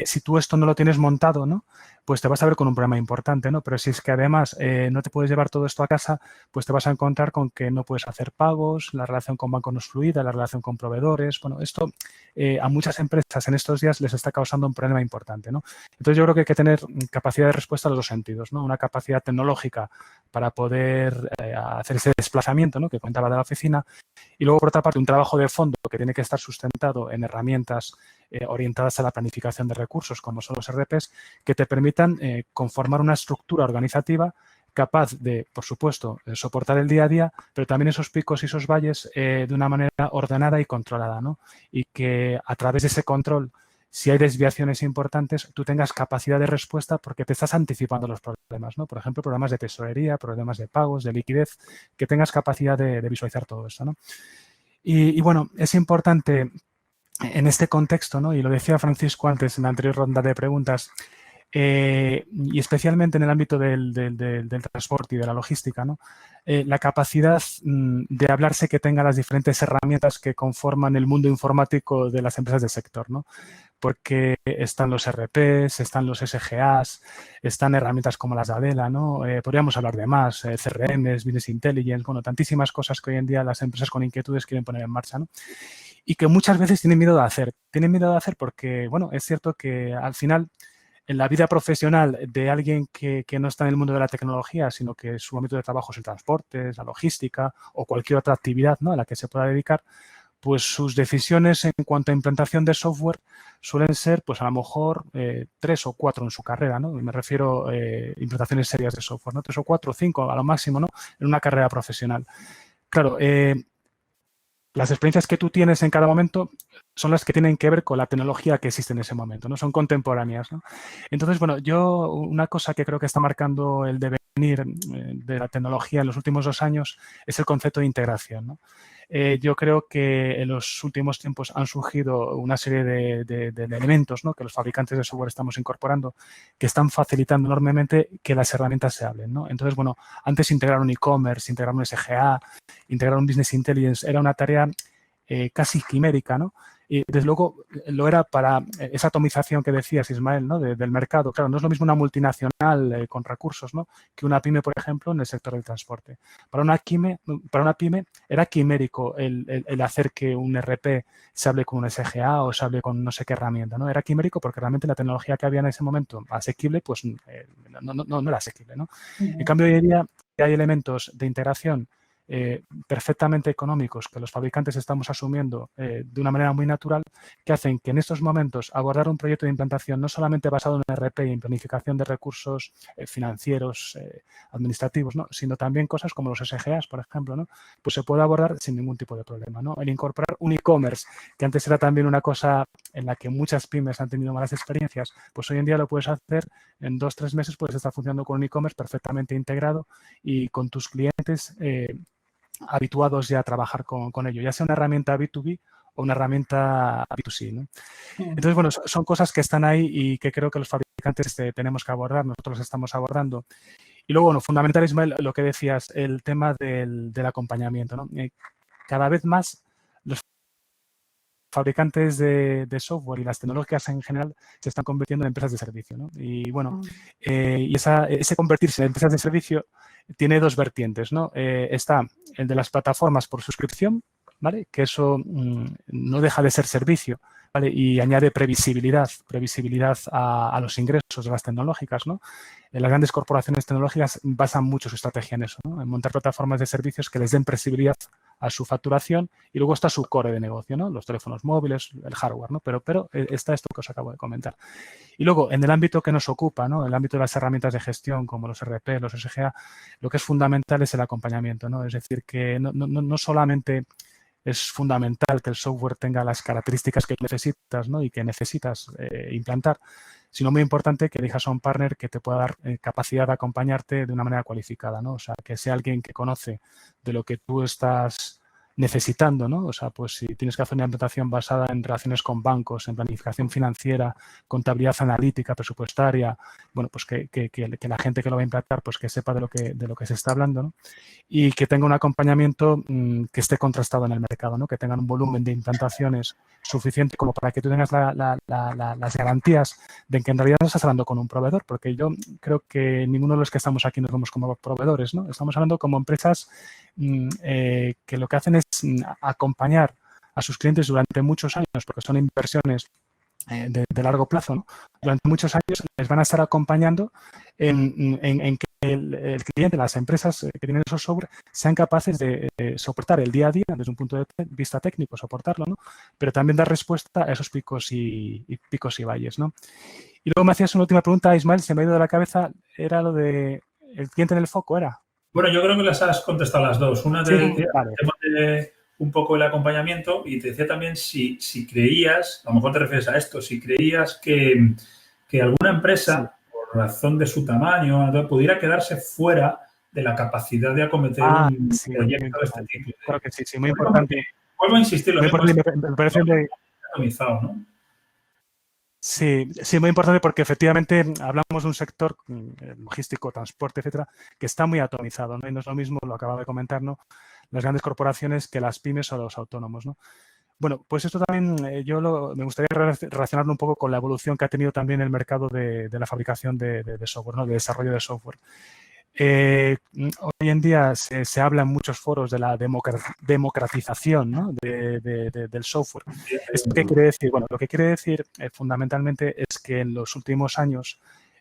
si tú esto no lo tienes montado, ¿no? Pues te vas a ver con un problema importante, ¿no? Pero si es que además no te puedes llevar todo esto a casa, pues te vas a encontrar con que no puedes hacer pagos, la relación con banco no es fluida, la relación con proveedores. Bueno, esto a muchas empresas en estos días les está causando un problema importante, ¿no? Entonces yo creo que hay que tener capacidad de respuesta a los dos sentidos, ¿no? Una capacidad tecnológica para poder hacer ese desplazamiento, ¿no? Que contaba de la oficina. Y luego, por otra parte, un trabajo de fondo que tiene que estar sustentado en herramientas orientadas a la planificación de recursos, como son los RPs, que te permitan conformar una estructura organizativa capaz de, por supuesto, soportar el día a día, pero también esos picos y esos valles de una manera ordenada y controlada, ¿no? Y que a través de ese control, si hay desviaciones importantes, tú tengas capacidad de respuesta porque te estás anticipando los problemas, ¿no? Por ejemplo, problemas de tesorería, problemas de pagos, de liquidez, que tengas capacidad de visualizar todo esto, ¿no? Y bueno, es importante en este contexto, ¿no? Y lo decía Francisco antes en la anterior ronda de preguntas, y especialmente en el ámbito del transporte y de la logística, ¿no? La capacidad de hablarse que tenga las diferentes herramientas que conforman el mundo informático de las empresas del sector, ¿no? Porque están los RPs, están los SGAs, están herramientas como las de Adela, ¿no? Podríamos hablar de más, CRMs, Business Intelligence, bueno, tantísimas cosas que hoy en día las empresas con inquietudes quieren poner en marcha, ¿no? Y que muchas veces tienen miedo de hacer. Tienen miedo de hacer porque, bueno, es cierto que al final en la vida profesional de alguien que no está en el mundo de la tecnología, sino que su ámbito de trabajo es el transporte, la logística o cualquier otra actividad, ¿no? a la que se pueda dedicar, pues sus decisiones en cuanto a implantación de software suelen ser, pues a lo mejor 3 o 4 en su carrera, ¿no? Me refiero a implantaciones serias de software, ¿no? 3 o 4 o 5 a lo máximo, ¿no? En una carrera profesional. Claro, las experiencias que tú tienes en cada momento son las que tienen que ver con la tecnología que existe en ese momento, ¿no? Son contemporáneas, ¿no? Entonces, bueno, yo una cosa que creo que está marcando el devenir de la tecnología en los últimos 2 años es el concepto de integración, ¿no? Yo creo que en los últimos tiempos han surgido una serie de elementos, ¿no? Que los fabricantes de software estamos incorporando que están facilitando enormemente que las herramientas se hablen, ¿no? Entonces, bueno, antes integrar un e-commerce, integrar un SGA, integrar un Business Intelligence era una tarea casi quimérica, ¿no? Y desde luego lo era para esa atomización que decías, Ismael, ¿no? Del mercado. Claro, no es lo mismo una multinacional con recursos, ¿no? Que una pyme, por ejemplo, en el sector del transporte. Para una pyme era quimérico el hacer que un RP se hable con un SGA o se hable con no sé qué herramienta, ¿no? Era quimérico porque realmente la tecnología que había en ese momento asequible, pues no era asequible, ¿no? En cambio, hoy en día hay elementos de integración perfectamente económicos que los fabricantes estamos asumiendo de una manera muy natural, que hacen que en estos momentos abordar un proyecto de implantación no solamente basado en RP y en planificación de recursos financieros, administrativos, ¿no? Sino también cosas como los SGAs, por ejemplo, ¿no? Pues se puede abordar sin ningún tipo de problema, ¿no? El incorporar un e-commerce, que antes era también una cosa en la que muchas pymes han tenido malas experiencias, pues hoy en día lo puedes hacer en 2 o 3 meses, puedes estar funcionando con un e-commerce perfectamente integrado y con tus clientes habituados ya a trabajar con ello, ya sea una herramienta B2B o una herramienta B2C, ¿no? Entonces, bueno, son cosas que están ahí y que creo que los fabricantes tenemos que abordar, nosotros los estamos abordando. Y luego, bueno, fundamental, Ismael, lo que decías, el tema del acompañamiento, ¿no? Cada vez más fabricantes de software y las tecnológicas en general se están convirtiendo en empresas de servicio, ¿no? Y bueno, y ese convertirse en empresas de servicio tiene dos vertientes, ¿no? Está el de las plataformas por suscripción, ¿vale? Que eso no deja de ser servicio, ¿vale? Y añade previsibilidad a los ingresos de las tecnológicas, ¿no? Las grandes corporaciones tecnológicas basan mucho su estrategia en eso, ¿no? En montar plataformas de servicios que les den previsibilidad a su facturación y luego está su core de negocio, ¿no? Los teléfonos móviles, el hardware, ¿no? Pero está esto que os acabo de comentar. Y luego, en el ámbito que nos ocupa, ¿no? El ámbito de las herramientas de gestión como los RP, los SGA, lo que es fundamental es el acompañamiento, ¿no? Es decir, que no solamente es fundamental que el software tenga las características que necesitas, ¿no? Y que necesitas implantar, sino muy importante que elijas a un partner que te pueda dar capacidad de acompañarte de una manera cualificada, ¿no? O sea, que sea alguien que conoce de lo que tú estás necesitando, ¿no? O sea, pues si tienes que hacer una implantación basada en relaciones con bancos, en planificación financiera, contabilidad analítica, presupuestaria, bueno, pues que la gente que lo va a implantar, pues que sepa de lo que se está hablando, ¿no? Y que tenga un acompañamiento que esté contrastado en el mercado, ¿no? Que tengan un volumen de implantaciones suficiente como para que tú tengas las garantías de que en realidad no estás hablando con un proveedor, porque yo creo que ninguno de los que estamos aquí nos vemos como proveedores, ¿no? Estamos hablando como empresas que lo que hacen es acompañar a sus clientes durante muchos años, porque son inversiones de largo plazo, ¿no? Durante muchos años les van a estar acompañando en que el cliente, las empresas que tienen esos software sean capaces de soportar el día a día desde un punto de vista técnico, soportarlo, ¿no? Pero también dar respuesta a esos picos y valles, ¿no? Y luego me hacías una última pregunta, Ismael, se me ha ido de la cabeza, era lo de el cliente en el foco, ¿era? Bueno, yo creo que las has contestado las dos. Una Sí, vale. de un poco el acompañamiento y te decía también si creías, a lo mejor te refieres a esto, si creías que alguna empresa, por razón de su tamaño, pudiera quedarse fuera de la capacidad de acometer un proyecto de este tipo. Claro que sí, muy importante. Vuelvo a insistir, lo mismo me parece atomizado, ¿no? Sí, muy importante porque efectivamente hablamos de un sector logístico, transporte, etcétera, que está muy atomizado, ¿no? Y no es lo mismo, lo acababa de comentar, ¿no? Las grandes corporaciones que las pymes o los autónomos, ¿no? Bueno, pues esto también me gustaría relacionarlo un poco con la evolución que ha tenido también el mercado de la fabricación de software, ¿no? De desarrollo de software. Hoy en día se habla en muchos foros de la democratización, ¿no? del software. ¿Esto qué quiere decir? Bueno, lo que quiere decir fundamentalmente es que en los últimos años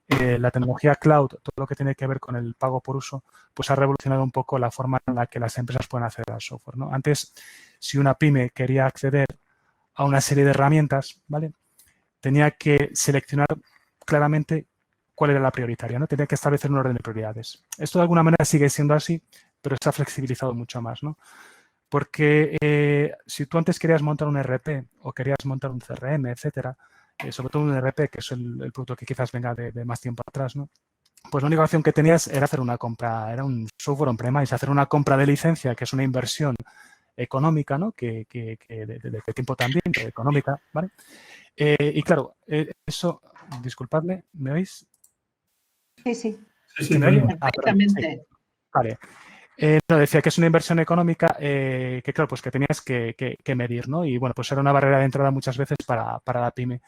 la tecnología cloud, todo lo que tiene que ver con el pago por uso, pues ha revolucionado un poco la forma en la que las empresas pueden acceder al software, ¿no? Antes, si una pyme quería acceder a una serie de herramientas, ¿vale? Tenía que seleccionar claramente cuál era la prioritaria, ¿no? Tenía que establecer un orden de prioridades. Esto de alguna manera sigue siendo así, pero se ha flexibilizado mucho más, ¿no? Porque si tú antes querías montar un ERP o querías montar un CRM, etcétera, sobre todo un ERP, que es el producto que quizás venga de más tiempo atrás, ¿no? Pues la única opción que tenías era hacer una compra, era un software on-premise, hacer una compra de licencia, que es una inversión económica, ¿no? Que de tiempo también, pero económica, ¿vale? Y claro, eso, disculpadme, ¿me oís? Sí. Sí, ¿me oye? Perfectamente. Sí. Vale. No, decía que es una inversión económica que, claro, pues que tenías que medir, ¿no? Y, bueno, pues era una barrera de entrada muchas veces para la pyme.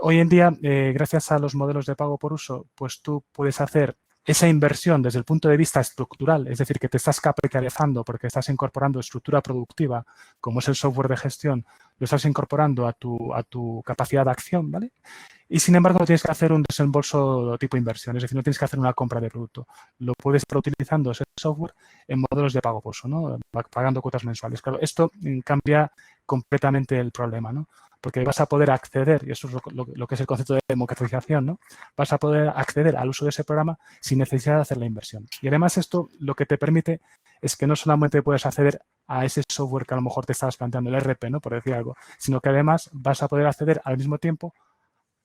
Hoy en día, gracias a los modelos de pago por uso, pues tú puedes hacer esa inversión desde el punto de vista estructural, es decir, que te estás capitalizando porque estás incorporando estructura productiva, como es el software de gestión, lo estás incorporando a tu capacidad de acción, ¿vale? Y, sin embargo, no tienes que hacer un desembolso tipo inversión, es decir, no tienes que hacer una compra de producto. Lo puedes estar utilizando ese software en modelos de pago por uso, ¿no? Pagando cuotas mensuales. Claro, esto cambia completamente el problema, ¿no? Porque vas a poder acceder, y eso es lo que es el concepto de democratización, ¿no? Vas a poder acceder al uso de ese programa sin necesidad de hacer la inversión. Y además esto lo que te permite es que no solamente puedes acceder a ese software que a lo mejor te estabas planteando, el ERP, ¿no? Por decir algo, sino que además vas a poder acceder al mismo tiempo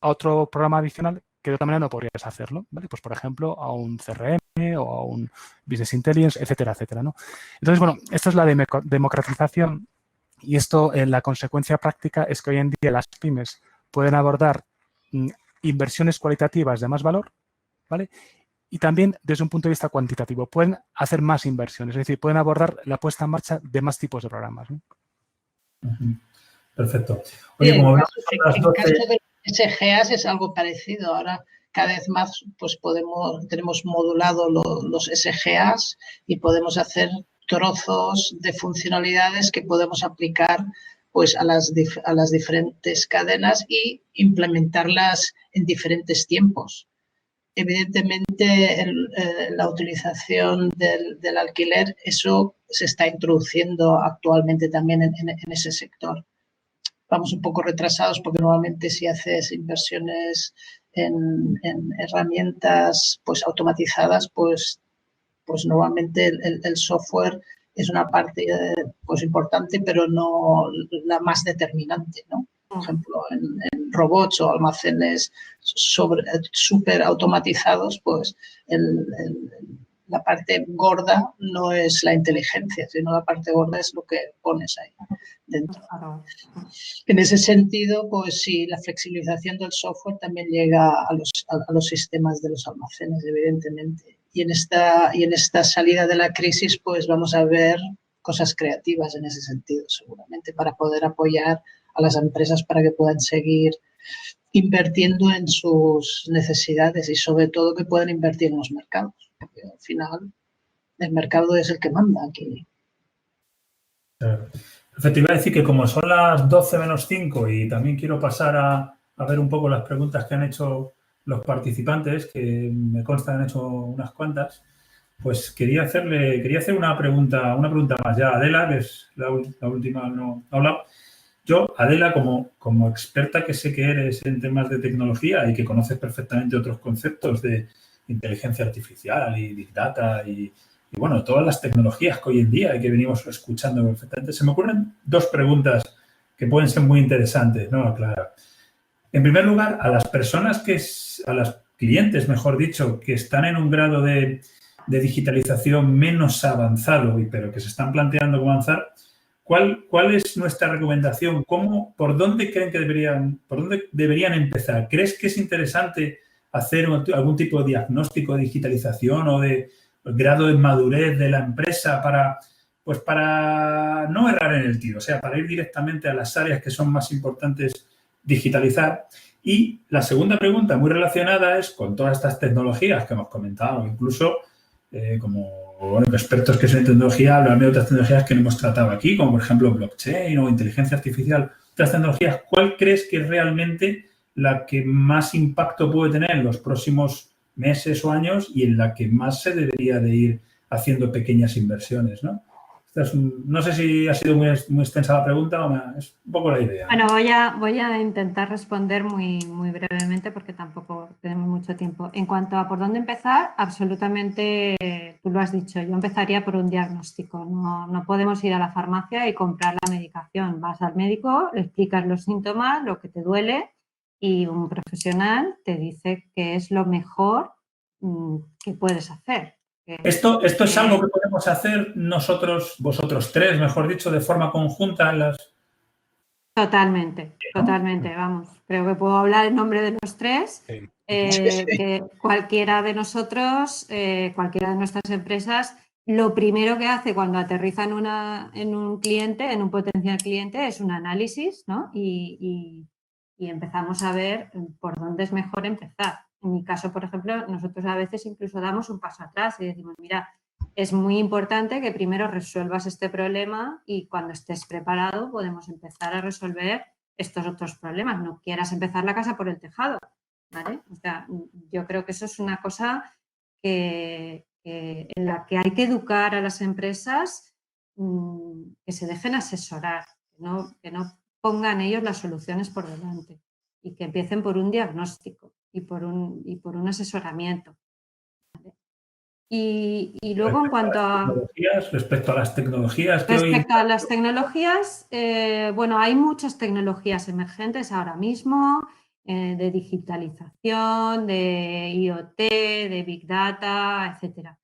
a otro programa adicional que de otra manera no podrías hacerlo, ¿vale? Pues, por ejemplo, a un CRM o a un Business Intelligence, etcétera, etcétera, ¿no? Entonces, bueno, esto es la democratización y esto, la consecuencia práctica es que hoy en día las pymes pueden abordar inversiones cualitativas de más valor, ¿vale? Y también desde un punto de vista cuantitativo, pueden hacer más inversiones, es decir, pueden abordar la puesta en marcha de más tipos de programas, ¿no? Perfecto. Oye, como vemos, en caso de SGAs es algo parecido. Ahora cada vez más pues tenemos modulado los SGAs y podemos hacer trozos de funcionalidades que podemos aplicar pues a las diferentes cadenas y implementarlas en diferentes tiempos. Evidentemente, la utilización del alquiler, eso se está introduciendo actualmente también en ese sector. Vamos un poco retrasados porque normalmente si haces inversiones en herramientas pues automatizadas, pues normalmente el software es una parte pues importante, pero no la más determinante, ¿no? Por ejemplo, en robots o almacenes súper automatizados, pues la parte gorda no es la inteligencia, sino la parte gorda es lo que pones ahí dentro. En ese sentido, pues sí, la flexibilización del software también llega a los sistemas de los almacenes, evidentemente. Y en esta salida de la crisis, pues vamos a ver cosas creativas en ese sentido, seguramente, para poder apoyar a las empresas para que puedan seguir invirtiendo en sus necesidades y sobre todo que puedan invertir en los mercados, porque al final el mercado es el que manda aquí. Perfecto, iba a decir que como son las 12 menos 5 y también quiero pasar a ver un poco las preguntas que han hecho los participantes, que me consta que han hecho unas cuantas, pues quería hacer una pregunta más ya a Adela, que es la última no ha hablado. Yo, Adela, como experta que sé que eres en temas de tecnología y que conoces perfectamente otros conceptos de inteligencia artificial y Big Data y bueno, todas las tecnologías que hoy en día y que venimos escuchando perfectamente, se me ocurren dos preguntas que pueden ser muy interesantes, ¿no? Aclarar. En primer lugar, a las personas a las clientes, mejor dicho, que están en un grado de digitalización menos avanzado, pero que se están planteando cómo avanzar, ¿cuál es nuestra recomendación? ¿Por dónde creen que deberían empezar? ¿Crees que es interesante hacer algún tipo de diagnóstico de digitalización o de grado de madurez de la empresa para no errar en el tiro, o sea, para ir directamente a las áreas que son más importantes digitalizar? Y la segunda pregunta, muy relacionada, es con todas estas tecnologías que hemos comentado, incluso como expertos que son en tecnología, hablan de otras tecnologías que no hemos tratado aquí, como por ejemplo blockchain o inteligencia artificial, otras tecnologías. ¿Cuál crees que es realmente la que más impacto puede tener en los próximos meses o años y en la que más se debería de ir haciendo pequeñas inversiones, ¿no? No sé si ha sido muy extensa la pregunta o es un poco la idea. Bueno, voy a intentar responder muy brevemente porque tampoco tenemos mucho tiempo. En cuanto a por dónde empezar, absolutamente, tú lo has dicho, yo empezaría por un diagnóstico. No podemos ir a la farmacia y comprar la medicación. Vas al médico, le explicas los síntomas, lo que te duele y un profesional te dice qué es lo mejor que puedes hacer. Esto es algo que podemos hacer vosotros tres, mejor dicho, de forma conjunta en las... Totalmente, vamos. Creo que puedo hablar en nombre de los tres. Sí. Que cualquiera de nosotros, cualquiera de nuestras empresas, lo primero que hace cuando aterriza en un cliente, en un potencial cliente, es un análisis, ¿no? Y empezamos a ver por dónde es mejor empezar. En mi caso, por ejemplo, nosotros a veces incluso damos un paso atrás y decimos, mira, es muy importante que primero resuelvas este problema y cuando estés preparado podemos empezar a resolver estos otros problemas. No quieras empezar la casa por el tejado, ¿vale? O sea, yo creo que eso es una cosa en la que hay que educar a las empresas, que se dejen asesorar, que no pongan ellos las soluciones por delante y que empiecen por un diagnóstico y por un asesoramiento. Y luego, en cuanto a... Respecto a las tecnologías a las tecnologías, bueno, hay muchas tecnologías emergentes ahora mismo, de digitalización, de IoT, de Big Data, etcétera.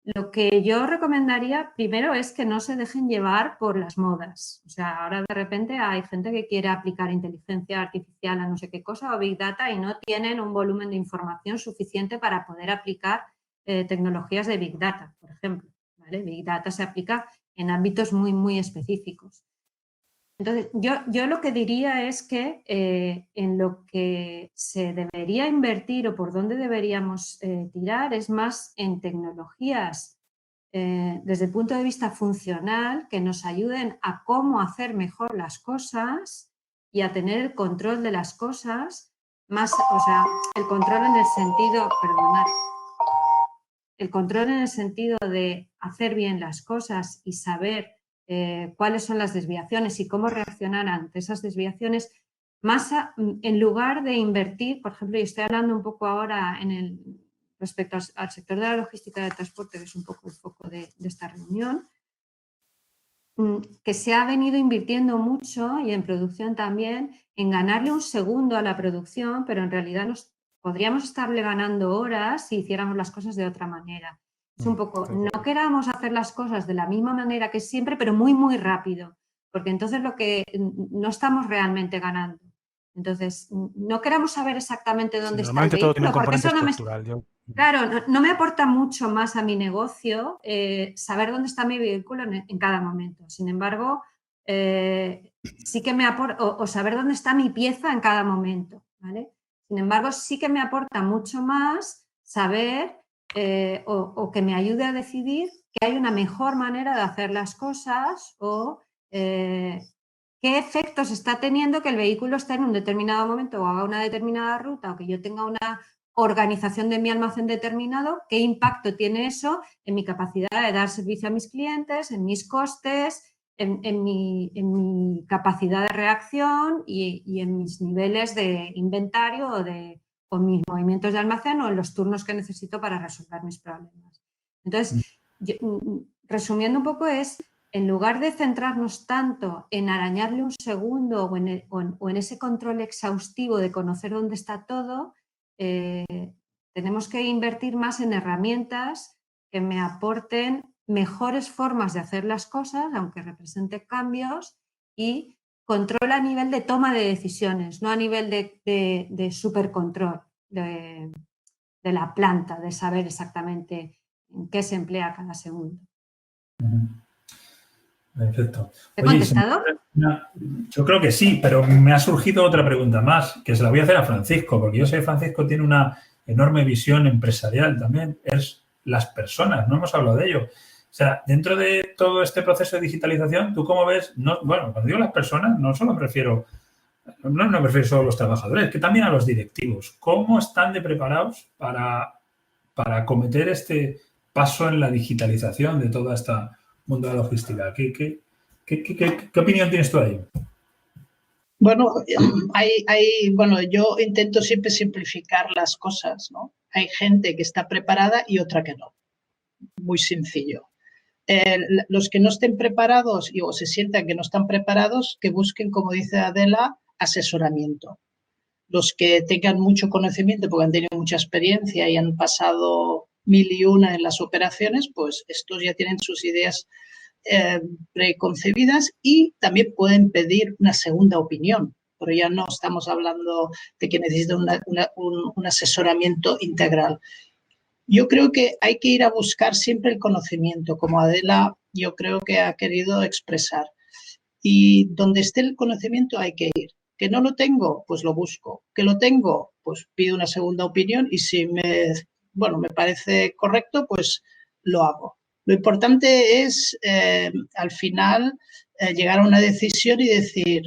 Lo que yo recomendaría primero es que no se dejen llevar por las modas. O sea, ahora de repente hay gente que quiere aplicar inteligencia artificial a no sé qué cosa o Big Data y no tienen un volumen de información suficiente para poder aplicar tecnologías de Big Data, por ejemplo, ¿vale? Big Data se aplica en ámbitos muy específicos. Entonces, yo lo que diría es que en lo que se debería invertir o por dónde deberíamos tirar es más en tecnologías desde el punto de vista funcional que nos ayuden a cómo hacer mejor las cosas y a tener el control de las cosas, más, o sea, el control en el sentido, perdonad, el control en el sentido de hacer bien las cosas y saber cuáles son las desviaciones y cómo reaccionar ante esas desviaciones, más en lugar de invertir, por ejemplo, y estoy hablando un poco ahora respecto al sector de la logística de transporte, que es un poco el foco de esta reunión, que se ha venido invirtiendo mucho y en producción también en ganarle un segundo a la producción, pero en realidad podríamos estarle ganando horas si hiciéramos las cosas de otra manera. Es un poco, no queramos hacer las cosas de la misma manera que siempre, pero muy, muy rápido, porque entonces no estamos realmente ganando. Entonces, no queramos saber exactamente dónde está el vehículo, todo tiene un porque eso estructural. Claro, no me aporta mucho más a mi negocio saber dónde está mi vehículo en cada momento. Sin embargo, sí que me aporta, o saber dónde está mi pieza en cada momento, ¿vale? Sin embargo, sí que me aporta mucho más saber o que me ayude a decidir que hay una mejor manera de hacer las cosas o qué efectos está teniendo que el vehículo esté en un determinado momento o haga una determinada ruta o que yo tenga una organización de mi almacén determinado, qué impacto tiene eso en mi capacidad de dar servicio a mis clientes, en mis costes, en mi capacidad de reacción y en mis niveles de inventario o mis movimientos de almacén o en los turnos que necesito para resolver mis problemas. Entonces, resumiendo un poco en lugar de centrarnos tanto en arañarle un segundo o en ese control exhaustivo de conocer dónde está todo, tenemos que invertir más en herramientas que me aporten mejores formas de hacer las cosas, aunque represente cambios, y control a nivel de toma de decisiones, no a nivel de supercontrol de la planta, de saber exactamente en qué se emplea cada segundo. Perfecto. ¿Te he contestado? Yo creo que sí, pero me ha surgido otra pregunta más, que se la voy a hacer a Francisco, porque yo sé que Francisco tiene una enorme visión empresarial también, es las personas, no hemos hablado de ello. O sea, dentro de todo este proceso de digitalización, ¿tú cómo ves? Bueno, cuando digo las personas, no me refiero solo a los trabajadores, que también a los directivos. ¿Cómo están de preparados para acometer este paso en la digitalización de toda esta mundo de la logística? ¿Qué opinión tienes tú ahí? Bueno, yo intento siempre simplificar las cosas, ¿no? Hay gente que está preparada y otra que no. Muy sencillo. Los que no estén preparados o se sientan que no están preparados, que busquen, como dice Adela, asesoramiento. Los que tengan mucho conocimiento porque han tenido mucha experiencia y han pasado 1001 en las operaciones, pues estos ya tienen sus ideas preconcebidas y también pueden pedir una segunda opinión, pero ya no estamos hablando de que necesita un asesoramiento integral. Yo creo que hay que ir a buscar siempre el conocimiento, como Adela yo creo que ha querido expresar. Y donde esté el conocimiento hay que ir. Que no lo tengo, pues lo busco. Que lo tengo, pues pido una segunda opinión y si me parece correcto, pues lo hago. Lo importante es, al final, llegar a una decisión y decir,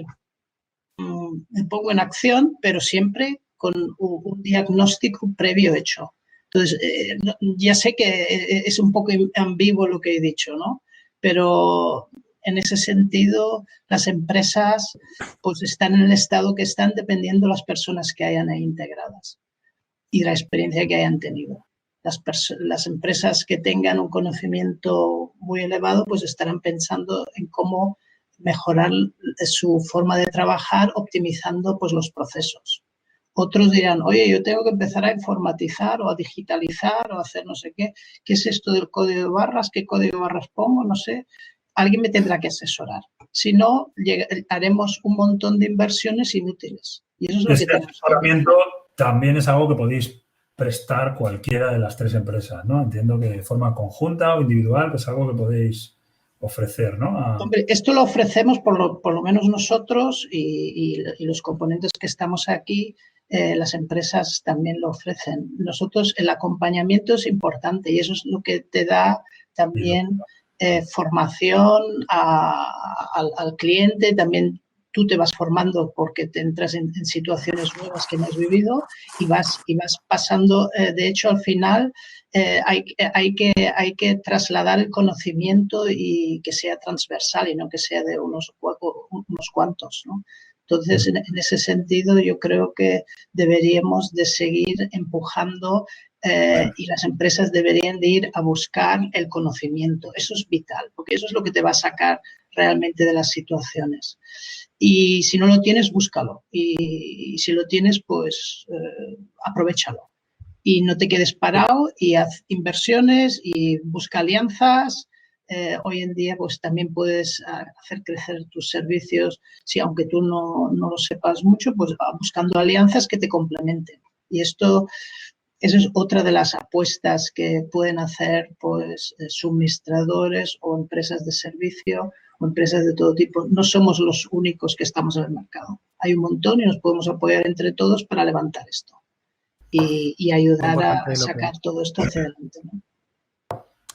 me pongo en acción, pero siempre con un diagnóstico previo hecho. Entonces, ya sé que es un poco ambiguo lo que he dicho, ¿no? Pero en ese sentido, las empresas pues están en el estado que están dependiendo de las personas que hayan ahí integradas y la experiencia que hayan tenido. Las empresas que tengan un conocimiento muy elevado pues estarán pensando en cómo mejorar su forma de trabajar optimizando pues los procesos. Otros dirán, oye, yo tengo que empezar a informatizar o a digitalizar o a hacer no sé qué. ¿Qué es esto del código de barras? ¿Qué código de barras pongo? No sé. Alguien me tendrá que asesorar. Si no, haremos un montón de inversiones inútiles. Y eso es lo que tenemos. Este asesoramiento también es algo que podéis prestar cualquiera de las tres empresas, ¿no? Entiendo que de forma conjunta o individual, pues algo que podéis ofrecer, ¿no? Hombre, esto lo ofrecemos por lo menos nosotros y los componentes que estamos aquí, las empresas también lo ofrecen. Nosotros, el acompañamiento es importante y eso es lo que te da también formación al cliente. También tú te vas formando porque te entras en situaciones nuevas que no has vivido y vas pasando. De hecho, al final hay que trasladar el conocimiento y que sea transversal y no que sea de unos cuantos, ¿no? Entonces, en ese sentido, yo creo que deberíamos de seguir empujando y las empresas deberían de ir a buscar el conocimiento. Eso es vital, porque eso es lo que te va a sacar realmente de las situaciones. Y si no lo tienes, búscalo. Y si lo tienes, pues aprovéchalo. Y no te quedes parado y haz inversiones y busca alianzas. Hoy en día pues también puedes hacer crecer tus servicios, si aunque tú no lo sepas mucho, pues buscando alianzas que te complementen. Y eso es otra de las apuestas que pueden hacer pues suministradores o empresas de servicio o empresas de todo tipo. No somos los únicos que estamos en el mercado. Hay un montón y nos podemos apoyar entre todos para levantar esto y ayudar a sacar todo esto hacia adelante, ¿no?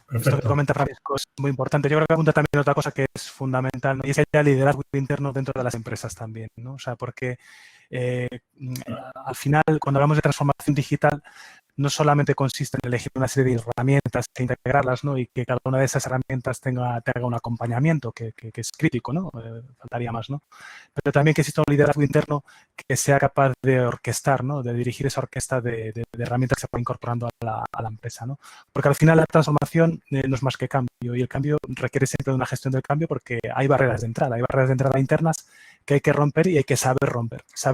Perfecto. Esto que comenta Francisco es muy importante. Yo creo que apunta también otra cosa que es fundamental, ¿no? Y es que haya liderazgo interno dentro de las empresas también, ¿no? O sea, porque al final, cuando hablamos de transformación digital, no solamente consiste en elegir una serie de herramientas e integrarlas, ¿no? Y que cada una de esas herramientas te haga un acompañamiento que es crítico, ¿no? Faltaría más, ¿no? Pero también que exista un liderazgo interno que sea capaz de orquestar, ¿no? De dirigir esa orquesta de herramientas que se van incorporando a la empresa, ¿no? Porque al final la transformación no es más que cambio y el cambio requiere siempre de una gestión del cambio porque hay barreras de entrada internas que hay que romper y hay que saber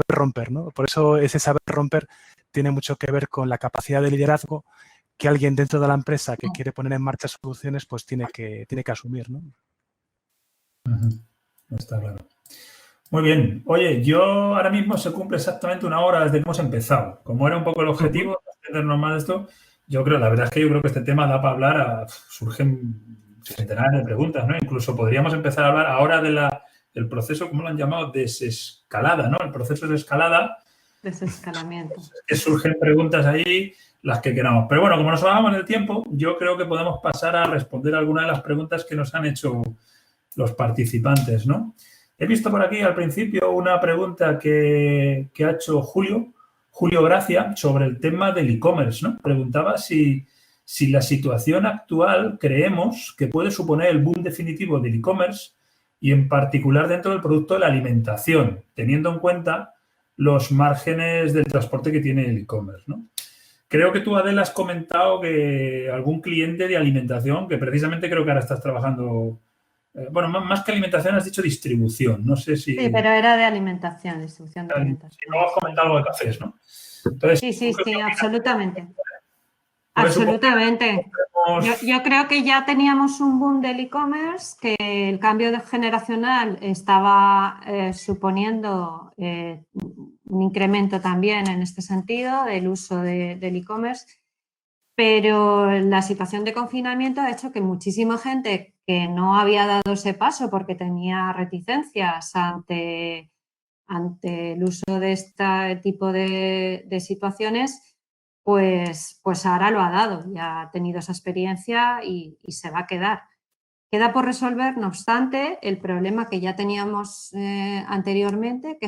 romper, ¿no? Por eso ese saber romper tiene mucho que ver con la capacidad de liderazgo que alguien dentro de la empresa que quiere poner en marcha soluciones, pues tiene que asumir, ¿no? Está claro. Muy bien. Oye, yo ahora mismo se cumple exactamente una hora desde que hemos empezado. Como era un poco el objetivo, entendernos más de esto, la verdad es que yo creo que este tema da para hablar, surgen centenares de preguntas, ¿no? Incluso podríamos empezar a hablar ahora del proceso, ¿cómo lo han llamado? Desescalada, ¿no? El proceso de escalada. Desescalamiento. Que surgen preguntas ahí, las que queramos. Pero bueno, como nos hagamos del tiempo, yo creo que podemos pasar a responder algunas de las preguntas que nos han hecho los participantes, ¿no? He visto por aquí al principio una pregunta que ha hecho Julio Gracia sobre el tema del e-commerce, ¿no? Preguntaba si la situación actual creemos que puede suponer el boom definitivo del e-commerce y en particular dentro del producto de la alimentación, teniendo en cuenta los márgenes del transporte que tiene el e-commerce, ¿no? Creo que tú, Adela, has comentado que algún cliente de alimentación, que precisamente creo que ahora estás trabajando, bueno, más que alimentación has dicho distribución, no sé si... Sí, pero era de alimentación, distribución de alimentación. Si no has comentado algo de cafés, ¿no? Entonces, sí, absolutamente. Absolutamente. Yo creo que ya teníamos un boom del e-commerce, que el cambio generacional estaba suponiendo un incremento también en este sentido del uso del e-commerce, pero la situación de confinamiento ha hecho que muchísima gente que no había dado ese paso porque tenía reticencias ante el uso de este tipo de situaciones, pues ahora lo ha dado, ya ha tenido esa experiencia y se va a quedar. Queda por resolver, no obstante, el problema que ya teníamos anteriormente,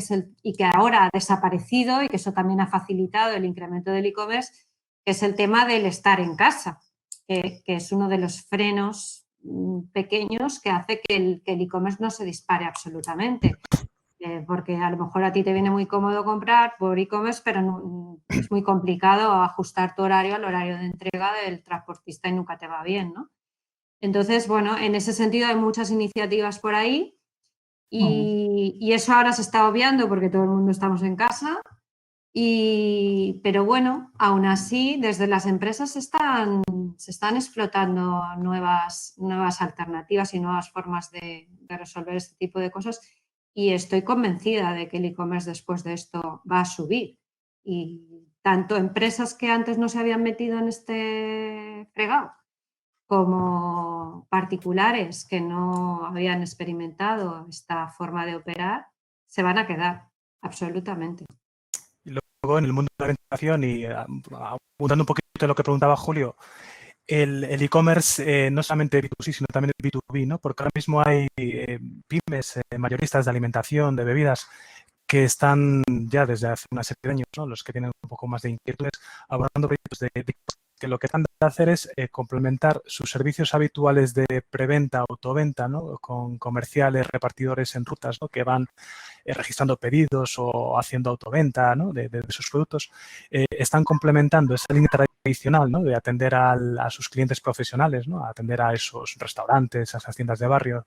y que ahora ha desaparecido y que eso también ha facilitado el incremento del e-commerce, que es el tema del estar en casa, que es uno de los frenos pequeños que hace que el e-commerce no se dispare absolutamente. Porque a lo mejor a ti te viene muy cómodo comprar por e-commerce, pero no, es muy complicado ajustar tu horario al horario de entrega del transportista y nunca te va bien, ¿no? Entonces, bueno, en ese sentido hay muchas iniciativas por ahí y eso ahora se está obviando porque todo el mundo estamos en casa, pero bueno, aún así desde las empresas se están explotando nuevas alternativas y nuevas formas de resolver este tipo de cosas. Y estoy convencida de que el e-commerce después de esto va a subir. Y tanto empresas que antes no se habían metido en este fregado como particulares que no habían experimentado esta forma de operar, se van a quedar, absolutamente. Y luego en el mundo de la alimentación y apuntando un poquito de lo que preguntaba Julio, el e-commerce no solamente B2C, sino también el B2B, ¿no? Porque ahora mismo hay pymes, mayoristas de alimentación, de bebidas, que están ya desde hace una serie de años, ¿no? Los que tienen un poco más de inquietudes, abordando proyectos que lo que tratan de hacer es complementar sus servicios habituales de preventa, autoventa, ¿no? Con comerciales, repartidores en rutas, ¿no? Que van registrando pedidos o haciendo autoventa, ¿no? de sus productos, están complementando esa línea tradicional, ¿no? De atender a sus clientes profesionales, ¿no? A atender a esos restaurantes, a esas tiendas de barrio.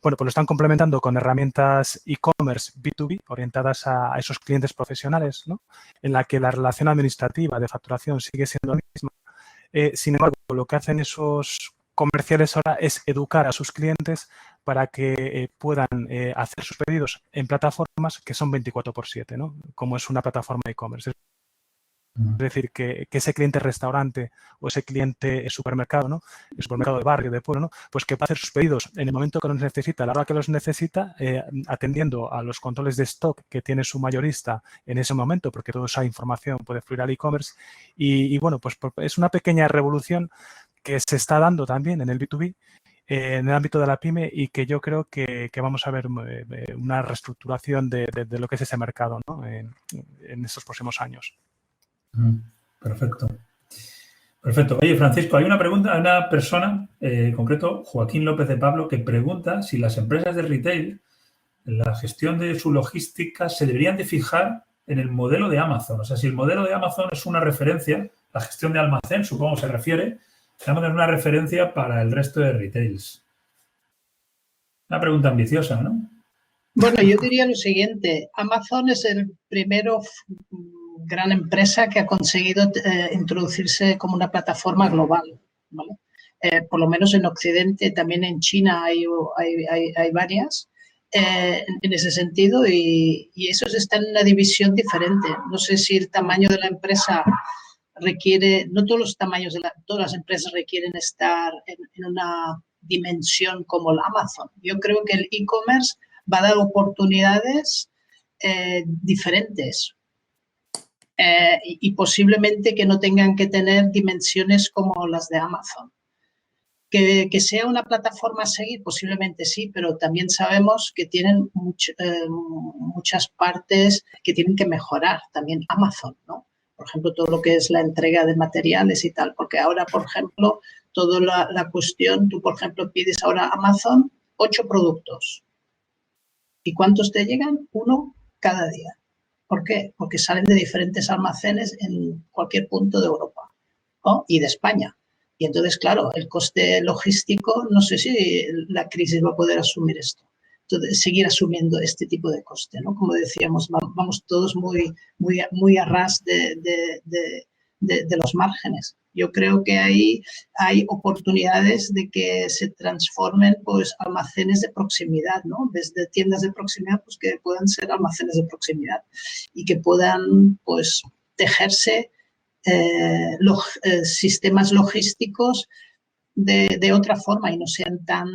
Bueno, pues lo están complementando con herramientas e-commerce B2B orientadas a esos clientes profesionales, ¿no? En la que la relación administrativa de facturación sigue siendo la misma. Sin embargo, lo que hacen esos comerciales ahora es educar a sus clientes para que puedan hacer sus pedidos en plataformas que son 24/7, ¿no? Como es una plataforma e-commerce. Es decir, que ese cliente restaurante o ese cliente supermercado, ¿no? El supermercado de barrio, de pueblo, ¿no? Pues que pueda hacer sus pedidos en el momento que los necesita, a la hora que los necesita, atendiendo a los controles de stock que tiene su mayorista en ese momento, porque toda esa información puede fluir al e-commerce. Y bueno, pues es una pequeña revolución que se está dando también en el B2B, en el ámbito de la pyme, y que yo creo que vamos a ver una reestructuración de lo que es ese mercado, ¿no? En estos próximos años. Perfecto. Perfecto. Oye, Francisco, hay una pregunta, hay una persona, en concreto, Joaquín López de Pablo, que pregunta si las empresas de retail, la gestión de su logística, se deberían de fijar en el modelo de Amazon. O sea, si el modelo de Amazon es una referencia, la gestión de almacén, supongo se refiere, tenemos una referencia para el resto de retails. Una pregunta ambiciosa, ¿no? Bueno, yo diría lo siguiente. Amazon es el primero gran empresa que ha conseguido introducirse como una plataforma global, ¿vale? Por lo menos en Occidente, también en China hay varias en ese sentido, y esos están en una división diferente. No sé si el tamaño de la empresa requiere, no todos los tamaños todas las empresas requieren estar en una dimensión como la Amazon. Yo creo que el e-commerce va a dar oportunidades diferentes. Y posiblemente que no tengan que tener dimensiones como las de Amazon. Que sea una plataforma a seguir, posiblemente sí, pero también sabemos que tienen muchas partes que tienen que mejorar, también Amazon, ¿no? Por ejemplo, todo lo que es la entrega de materiales y tal, porque ahora, por ejemplo, toda la cuestión, tú, por ejemplo, pides ahora a Amazon 8 productos. ¿Y cuántos te llegan? 1 cada día. ¿Por qué? Porque salen de diferentes almacenes en cualquier punto de Europa, ¿no? Y de España. Y entonces, claro, el coste logístico, no sé si la crisis va a poder asumir esto. Entonces, seguir asumiendo este tipo de coste, ¿no? Como decíamos, vamos todos muy a ras de los márgenes. Yo creo que ahí hay oportunidades de que se transformen, pues, almacenes de proximidad, ¿no? Desde tiendas de proximidad, pues, que puedan ser almacenes de proximidad y que puedan, pues, tejerse sistemas logísticos de otra forma y no sean tan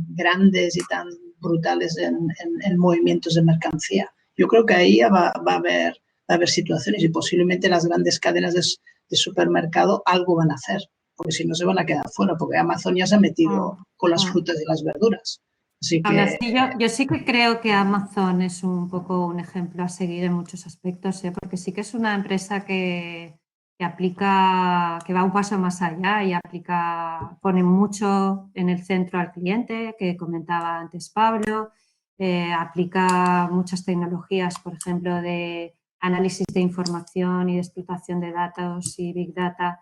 grandes y tan brutales en movimientos de mercancía. Yo creo que ahí va a haber situaciones y posiblemente las grandes cadenas de supermercado algo van a hacer, porque si no se van a quedar fuera, porque Amazon ya se ha metido con las frutas y las verduras. Así que... Ahora sí, yo sí que creo que Amazon es un poco un ejemplo a seguir en muchos aspectos, porque sí que es una empresa que aplica, que va un paso más allá y pone mucho en el centro al cliente, que comentaba antes Pablo, aplica muchas tecnologías, por ejemplo, de análisis de información y de explotación de datos y Big Data,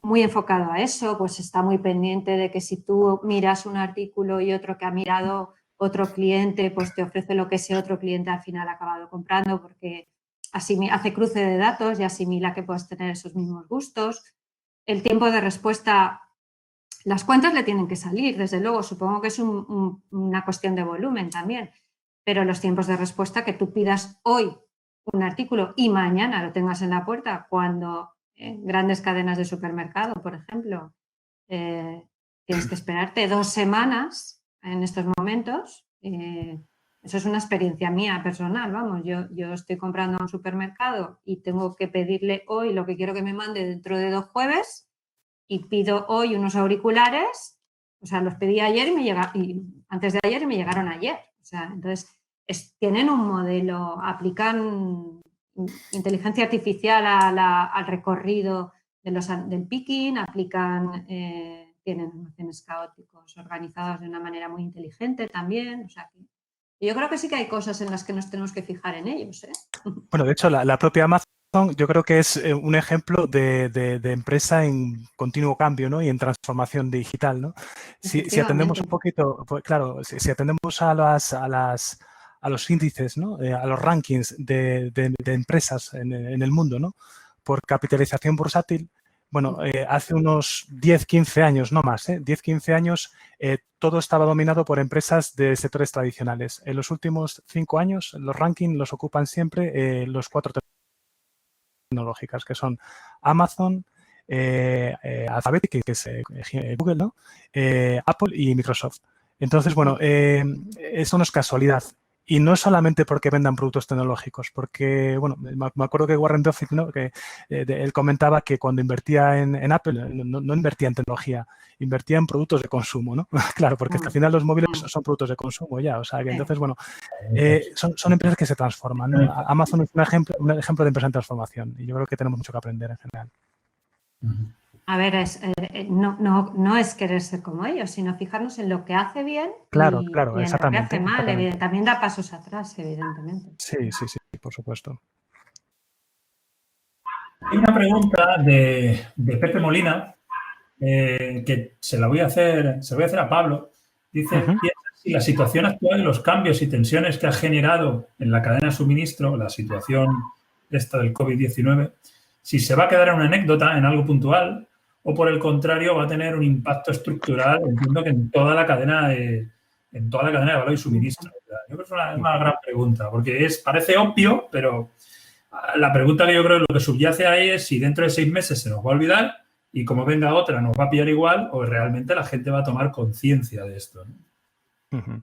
muy enfocado a eso, pues está muy pendiente de que si tú miras un artículo y otro que ha mirado otro cliente, pues te ofrece lo que ese otro cliente al final ha acabado comprando, porque hace cruce de datos y asimila que puedes tener esos mismos gustos. El tiempo de respuesta, las cuentas le tienen que salir, desde luego, supongo que es una cuestión de volumen también, pero los tiempos de respuesta, que tú pidas hoy un artículo y mañana lo tengas en la puerta, cuando grandes cadenas de supermercado, por ejemplo, tienes que esperarte 2 semanas en estos momentos. Eso es una experiencia mía personal, vamos. Yo estoy comprando a un supermercado y tengo que pedirle hoy lo que quiero que me mande dentro de 2 jueves y pido hoy unos auriculares, o sea, los pedí ayer y antes de ayer y me llegaron ayer. O sea, entonces tienen un modelo, aplican inteligencia artificial al recorrido del picking, tienen almacenes caóticos organizados de una manera muy inteligente también. O sea, yo creo que sí que hay cosas en las que nos tenemos que fijar en ellos, ¿eh? Bueno, de hecho, la propia Amazon yo creo que es un ejemplo de empresa en continuo cambio, ¿no? Y en transformación digital, ¿no? Si atendemos un poquito, pues, claro, si atendemos a los índices, ¿no? A los rankings de empresas en el mundo, ¿no? Por capitalización bursátil, bueno, hace unos 10, 15 años, no más, 10, 15 años, todo estaba dominado por empresas de sectores tradicionales. En los últimos 5 años, los rankings los ocupan siempre los 4 tecnológicas, que son Amazon, Alphabet, que es Google, ¿no? Apple y Microsoft. Entonces, bueno, eso no es casualidad. Y no solamente porque vendan productos tecnológicos, porque, bueno, me acuerdo que Warren Buffett, ¿no? Que él comentaba que cuando invertía en Apple, no invertía en tecnología, invertía en productos de consumo, ¿no? Claro, porque al final los móviles son productos de consumo ya, o sea, que entonces, bueno, son empresas que se transforman, ¿no? Amazon es un ejemplo de empresa en transformación y yo creo que tenemos mucho que aprender en general. A ver, no es querer ser como ellos, sino fijarnos en lo que hace bien claro, y en lo que hace mal. También da pasos atrás, evidentemente. Sí, por supuesto. Hay una pregunta de Pepe Molina que se la voy a hacer a Pablo. Dice, si la situación actual, los cambios y tensiones que ha generado en la cadena de suministro, la situación esta del COVID-19, si se va a quedar en una anécdota, en algo puntual, o por el contrario va a tener un impacto estructural, entiendo que en toda la cadena de valor y suministro. Yo creo que es una gran pregunta, porque parece obvio, pero la pregunta que yo creo que lo que subyace ahí es si dentro de 6 meses se nos va a olvidar y como venga otra nos va a pillar igual o realmente la gente va a tomar conciencia de esto, ¿no?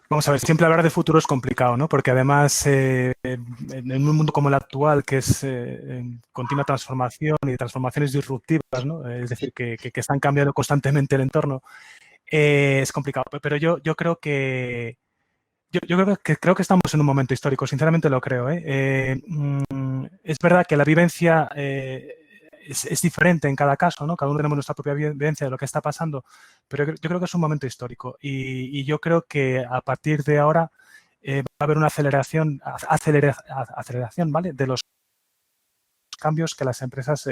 Vamos a ver, siempre hablar de futuro es complicado, ¿no? Porque además en un mundo como el actual, que es en continua transformación y transformaciones disruptivas, ¿no? Es decir, que están cambiando constantemente el entorno, es complicado. Pero yo creo que creo que estamos en un momento histórico, sinceramente lo creo, ¿eh? Es verdad que la vivencia es diferente en cada caso, ¿no? Cada uno tenemos nuestra propia vivencia de lo que está pasando, pero yo creo que es un momento histórico y yo creo que a partir de ahora va a haber una aceleración, ¿vale? De los cambios que las empresas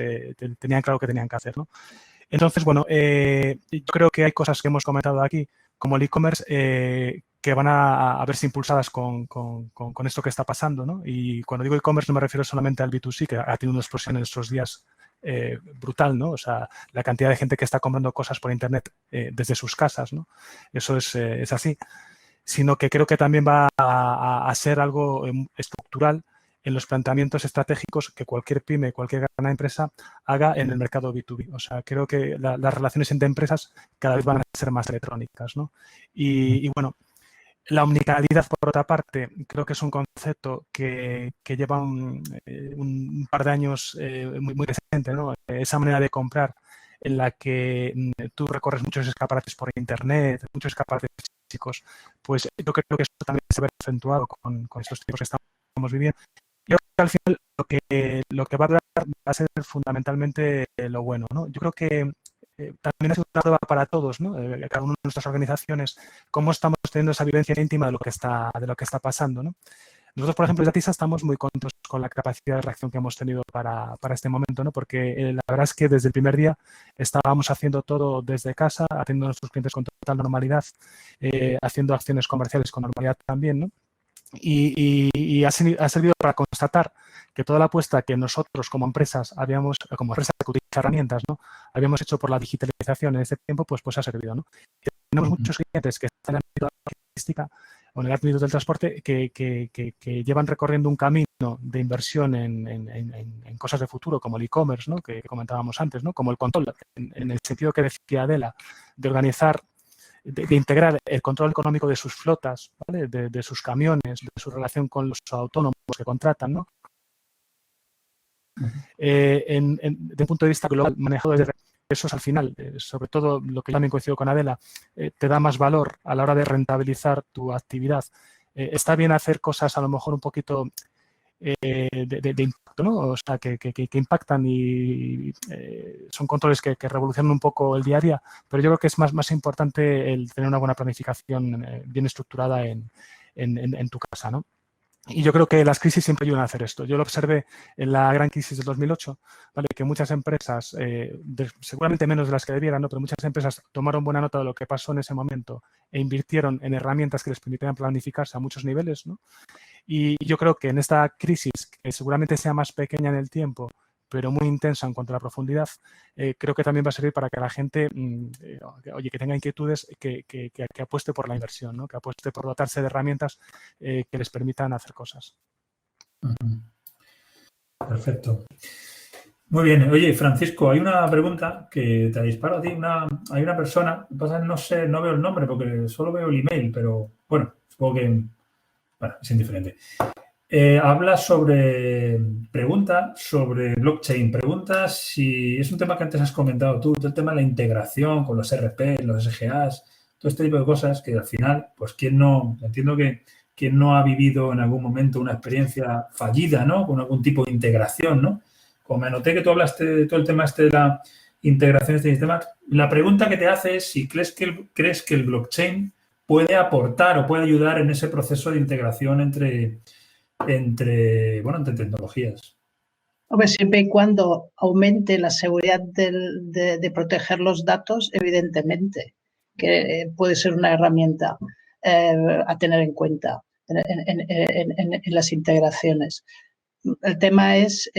tenían claro que tenían que hacer, ¿no? Entonces, bueno, yo creo que hay cosas que hemos comentado aquí, como el e-commerce, que van a verse impulsadas con esto que está pasando, ¿no? Y cuando digo e-commerce no me refiero solamente al B2C, que ha tenido una explosión en estos días brutal, ¿no? O sea, la cantidad de gente que está comprando cosas por Internet desde sus casas, ¿no? Eso es así. Sino que creo que también va a ser algo estructural en los planteamientos estratégicos que cualquier pyme, cualquier gran empresa haga en el mercado B2B. O sea, creo que las relaciones entre empresas cada vez van a ser más electrónicas, ¿no? Y bueno, la omnicanalidad, por otra parte, creo que es un concepto que lleva un par de años muy presente, ¿no? Esa manera de comprar en la que tú recorres muchos escaparates por Internet, muchos escaparates físicos, pues yo creo que eso también se ve acentuado con estos tiempos que estamos viviendo. Yo creo que al final lo que va a durar va a ser fundamentalmente lo bueno, ¿no? Yo creo que también ha sido una prueba para todos, ¿no? Cada una de nuestras organizaciones, cómo estamos teniendo esa vivencia íntima de lo que está pasando, ¿no? Nosotros, por ejemplo, en Datisa estamos muy contentos con la capacidad de reacción que hemos tenido para este momento, ¿no? Porque la verdad es que desde el primer día estábamos haciendo todo desde casa, atendiendo a nuestros clientes con total normalidad, haciendo acciones comerciales con normalidad también, ¿no? Y ha servido para constatar que toda la apuesta que nosotros como empresas como empresa que utiliza herramientas, ¿no? Habíamos hecho por la digitalización en ese tiempo, pues ha servido, ¿no? Y tenemos muchos clientes que están en la logística, o en el ámbito del transporte que llevan recorriendo un camino de inversión en cosas de futuro, como el e-commerce, ¿no? Que comentábamos antes, ¿no? Como el control, en el sentido que decía Adela, de organizar, de integrar el control económico de sus flotas, ¿vale? De sus camiones, de su relación con los autónomos que contratan, ¿no? Desde un punto de vista global, manejado desde eso al final, sobre todo lo que yo también coincido con Adela, te da más valor a la hora de rentabilizar tu actividad. Está bien hacer cosas a lo mejor un poquito de impacto, ¿no? O sea, que impactan y son controles que revolucionan un poco el día a día, pero yo creo que es más importante el tener una buena planificación bien estructurada en tu casa, ¿no? Y yo creo que las crisis siempre ayudan a hacer esto. Yo lo observé en la gran crisis del 2008, ¿vale? Que muchas empresas, seguramente menos de las que debieran, ¿no? Pero muchas empresas tomaron buena nota de lo que pasó en ese momento e invirtieron en herramientas que les permitieran planificarse a muchos niveles, ¿no? Y yo creo que en esta crisis, que seguramente sea más pequeña en el tiempo, pero muy intensa en cuanto a la profundidad, creo que también va a servir para que la gente, oye, que tenga inquietudes, que apueste por la inversión, ¿no? Que apueste por dotarse de herramientas que les permitan hacer cosas. Perfecto. Muy bien. Oye, Francisco, hay una pregunta que te disparo a ti. Hay una persona, no sé, no veo el nombre porque solo veo el email, pero bueno, supongo que es indiferente. Pregunta sobre blockchain. Pregunta si es un tema que antes has comentado tú, todo el tema de la integración con los RP, los SGAs, todo este tipo de cosas que al final, pues entiendo que quien no ha vivido en algún momento una experiencia fallida, ¿no? Con algún tipo de integración, ¿no? Como me anoté que tú hablaste de todo el tema de la integración de este sistema, la pregunta que te hace es si crees que el blockchain puede aportar o puede ayudar en ese proceso de integración entre tecnologías. Hombre, siempre y cuando aumente la seguridad de proteger los datos, evidentemente, que puede ser una herramienta a tener en cuenta en las integraciones. El tema es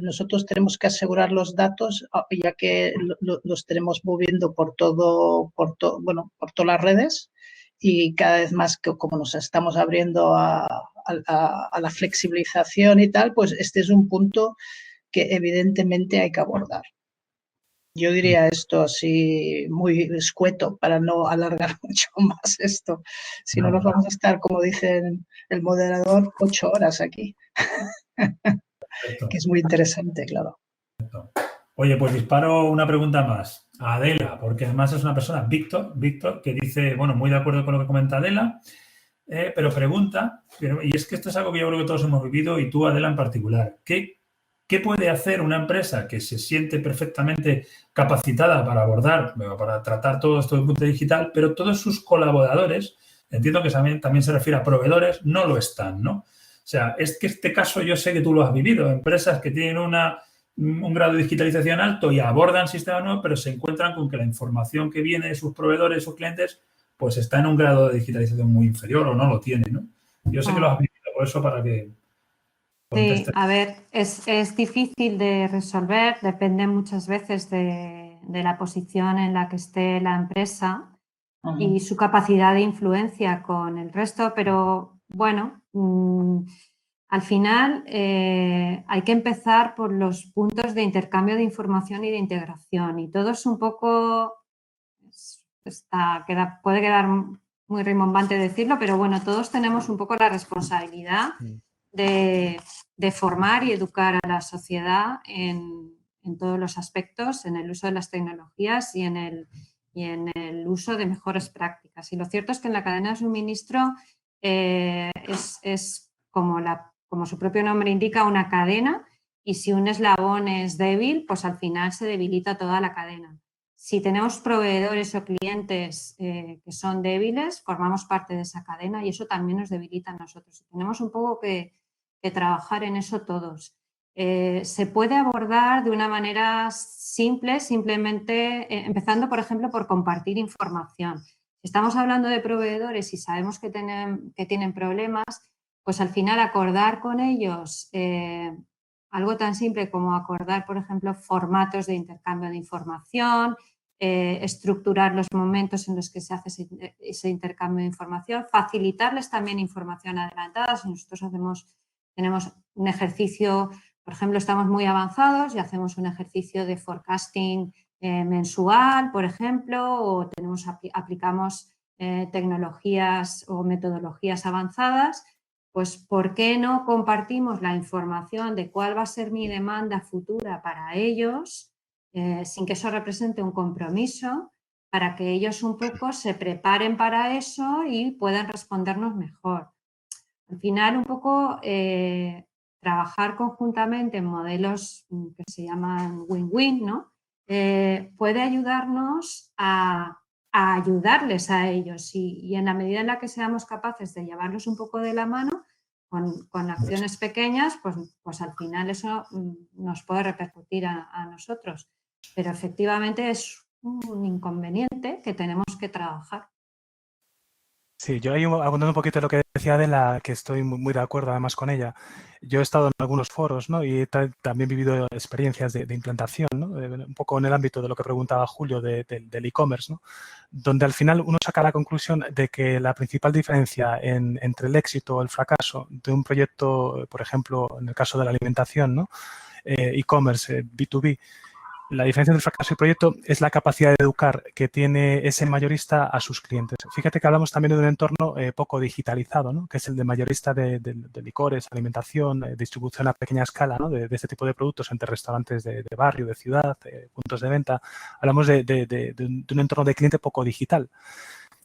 nosotros tenemos que asegurar los datos, ya que los tenemos moviendo por todas las redes, y cada vez más que como nos estamos abriendo a la flexibilización y tal, pues este es un punto que evidentemente hay que abordar. Yo diría esto así muy escueto para no alargar mucho más esto. Si no, nos vamos a estar, como dice el moderador, 8 horas aquí. Que es muy interesante, claro. Oye, pues disparo una pregunta más a Adela, porque además es una persona, Víctor, que dice, bueno, muy de acuerdo con lo que comenta Adela, pero pregunta, y es que esto es algo que yo creo que todos hemos vivido y tú, Adela, en particular, ¿qué puede hacer una empresa que se siente perfectamente capacitada para abordar, para tratar todo esto desde el punto digital, pero todos sus colaboradores, entiendo que también se refiere a proveedores, no lo están, ¿no? O sea, es que este caso yo sé que tú lo has vivido, empresas que tienen un grado de digitalización alto y abordan sistemas nuevos, pero se encuentran con que la información que viene de sus proveedores, sus clientes, pues está en un grado de digitalización muy inferior o no lo tiene, ¿no? Yo sé que lo has vivido, por eso para que contestes. Sí, a ver, es difícil de resolver, depende muchas veces de la posición en la que esté la empresa y su capacidad de influencia con el resto, pero bueno, al final hay que empezar por los puntos de intercambio de información y de integración, y todo es un poco, puede quedar muy rimbombante decirlo, pero bueno, todos tenemos un poco la responsabilidad de formar y educar a la sociedad en todos los aspectos, en el uso de las tecnologías y en el uso de mejores prácticas. Y lo cierto es que en la cadena de suministro es como su propio nombre indica, una cadena, y si un eslabón es débil, pues al final se debilita toda la cadena. Si tenemos proveedores o clientes que son débiles, formamos parte de esa cadena y eso también nos debilita a nosotros. Tenemos un poco que trabajar en eso todos. Se puede abordar de una manera simple, simplemente empezando, por ejemplo, por compartir información. Si estamos hablando de proveedores y sabemos que tienen problemas, pues al final acordar con ellos algo tan simple como acordar, por ejemplo, formatos de intercambio de información, estructurar los momentos en los que se hace ese intercambio de información, facilitarles también información adelantada. Si nosotros tenemos un ejercicio, por ejemplo, estamos muy avanzados y hacemos un ejercicio de forecasting mensual, por ejemplo, o aplicamos tecnologías o metodologías avanzadas, pues ¿por qué no compartimos la información de cuál va a ser mi demanda futura para ellos, sin que eso represente un compromiso, para que ellos un poco se preparen para eso y puedan respondernos mejor? Al final, un poco trabajar conjuntamente en modelos que se llaman win-win, ¿no? Puede ayudarnos a ayudarles a ellos y en la medida en la que seamos capaces de llevarlos un poco de la mano con acciones pequeñas, pues al final eso nos puede repercutir a nosotros. Pero efectivamente es un inconveniente que tenemos que trabajar. Sí, yo ahí abundando un poquito de lo que decía Adela, que estoy muy de acuerdo además con ella. Yo he estado en algunos foros, ¿no? Y también he vivido experiencias de implantación, ¿no? Un poco en el ámbito de lo que preguntaba Julio del e-commerce, ¿no? Donde al final uno saca la conclusión de que la principal diferencia entre el éxito o el fracaso de un proyecto, por ejemplo, en el caso de la alimentación, ¿no? E-commerce, B2B, la diferencia entre el fracaso y el proyecto es la capacidad de educar que tiene ese mayorista a sus clientes. Fíjate que hablamos también de un entorno poco digitalizado, ¿no? Que es el de mayorista de licores, alimentación, distribución a pequeña escala, ¿no? De este tipo de productos entre restaurantes de barrio, de ciudad, puntos de venta. Hablamos de un entorno de cliente poco digital.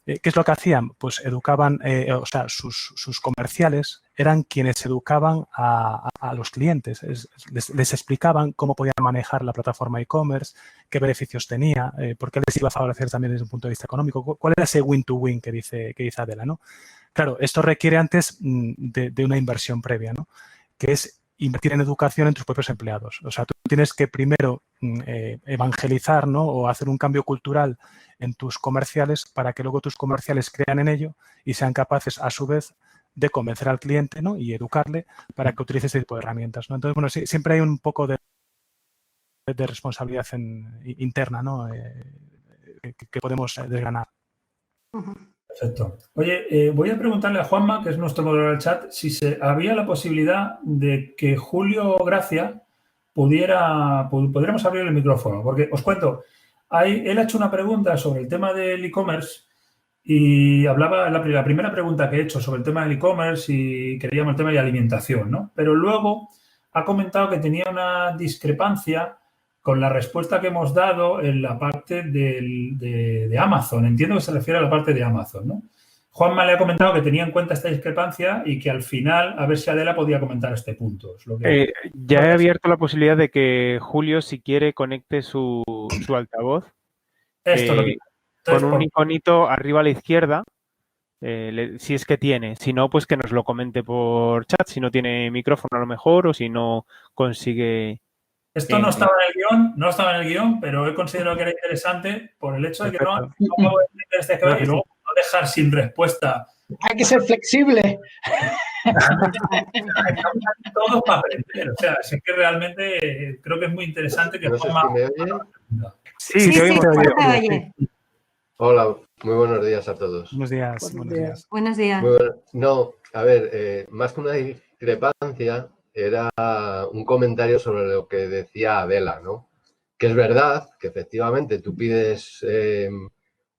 ¿Qué es lo que hacían? Pues educaban, o sea, sus comerciales eran quienes educaban a los clientes. Les explicaban cómo podían manejar la plataforma e-commerce, qué beneficios tenía, por qué les iba a favorecer también desde un punto de vista económico. ¿Cuál era ese win-to-win que dice Adela, ¿no? Claro, esto requiere antes de una inversión previa, ¿no? Que es invertir en educación en tus propios empleados. O sea, tú tienes que primero evangelizar, ¿no? O hacer un cambio cultural en tus comerciales para que luego tus comerciales crean en ello y sean capaces, a su vez, de convencer al cliente, ¿no? Y educarle para que utilice este tipo de herramientas, ¿no? Entonces, bueno, sí, siempre hay un poco de responsabilidad interna, ¿no? Que podemos desgranar. Perfecto. Oye, voy a preguntarle a Juanma, que es nuestro moderador del chat, si había la posibilidad de que Julio Gracia pudiéramos abrir el micrófono, porque os cuento, él ha hecho una pregunta sobre el tema del e-commerce y hablaba, la primera pregunta que he hecho sobre el tema del e-commerce y queríamos el tema de alimentación, ¿no? Pero luego ha comentado que tenía una discrepancia con la respuesta que hemos dado en la parte de Amazon. Entiendo que se refiere a la parte de Amazon, ¿no? Juanma le ha comentado que tenía en cuenta esta discrepancia y que al final, a ver si Adela podía comentar este punto. Ya he abierto la posibilidad de que Julio, si quiere, conecte su altavoz. Esto lo que... Entonces, con un iconito arriba a la izquierda, si es que tiene. Si no, pues que nos lo comente por chat, si no tiene micrófono a lo mejor o si no consigue... Esto no estaba en el guión, pero he considerado que era interesante por el hecho de que no dejar sin respuesta. Hay que ser flexible. Todos para aprender. O sea, es que realmente creo que es muy interesante que... No sé si me oye. Sí, te oye. Hola, muy buenos días a todos. Buenos días. Buenos días. No, a ver, más que una discrepancia, era un comentario sobre lo que decía Adela, ¿no? Que es verdad que efectivamente tú pides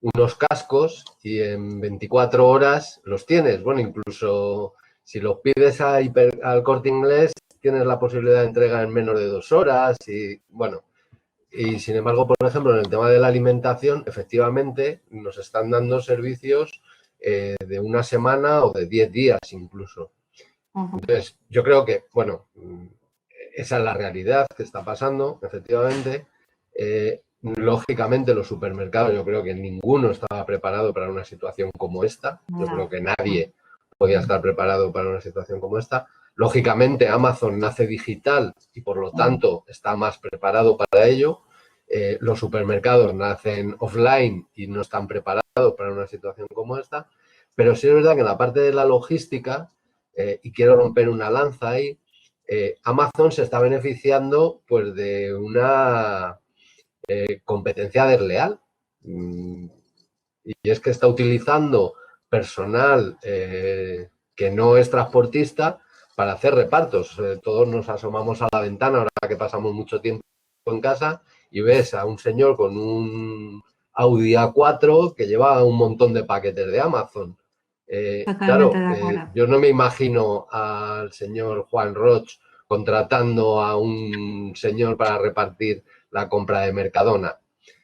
unos cascos y en 24 horas los tienes. Bueno, incluso si los pides al Corte Inglés, tienes la posibilidad de entrega en menos de 2 horas y, bueno, y sin embargo, por ejemplo, en el tema de la alimentación, efectivamente, nos están dando servicios de una semana o de 10 días incluso. Entonces, yo creo que, bueno, esa es la realidad que está pasando, efectivamente. Lógicamente, los supermercados, yo creo que ninguno estaba preparado para una situación como esta. Yo creo que nadie podía estar preparado para una situación como esta. Lógicamente, Amazon nace digital y, por lo tanto, está más preparado para ello. Los supermercados nacen offline y no están preparados para una situación como esta. Pero sí es verdad que en la parte de la logística, y quiero romper una lanza ahí, Amazon se está beneficiando pues de una competencia desleal. Y es que está utilizando personal que no es transportista para hacer repartos. Todos nos asomamos a la ventana ahora que pasamos mucho tiempo en casa y ves a un señor con un Audi A4 que lleva un montón de paquetes de Amazon. Claro, yo no me imagino al señor Juan Roch contratando a un señor para repartir la compra de Mercadona.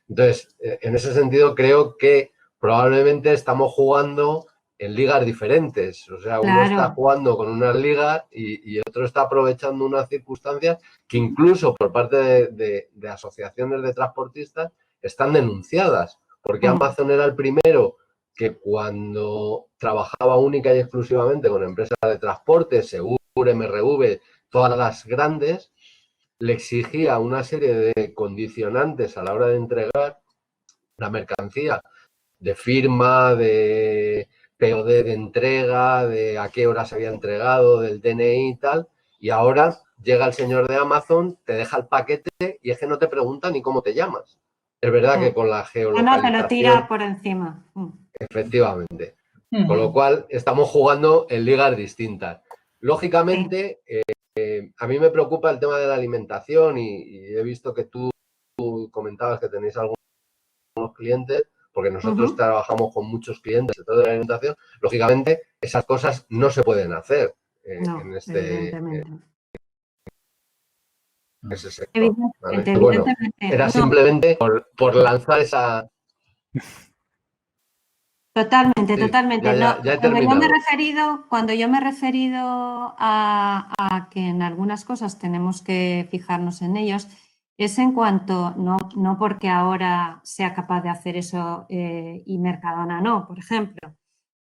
Entonces, en ese sentido, creo que probablemente estamos jugando en ligas diferentes. O sea, uno está jugando con unas ligas y otro está aprovechando unas circunstancias que incluso por parte de asociaciones de transportistas están denunciadas. Porque Amazon era el primero que cuando trabajaba única y exclusivamente con empresas de transporte, Segur, MRV, todas las grandes, le exigía una serie de condicionantes a la hora de entregar la mercancía, de firma, de POD de entrega, de a qué hora se había entregado, del DNI y tal, y ahora llega el señor de Amazon, te deja el paquete y es que no te pregunta ni cómo te llamas. Es verdad que con la geolocalización... No, te lo tira por encima. Efectivamente. Con lo cual, estamos jugando en ligas distintas. Lógicamente, a mí me preocupa el tema de la alimentación y he visto que tú comentabas que tenéis algunos clientes, porque nosotros trabajamos con muchos clientes de toda la alimentación. Lógicamente, esas cosas no se pueden hacer en ese sector. ¿Vale? Bueno, era simplemente por lanzar esa... Totalmente, totalmente. Ya he terminado. Cuando yo me he referido a que en algunas cosas tenemos que fijarnos en ellos, es en cuanto, no porque ahora sea capaz de hacer eso y Mercadona no, por ejemplo,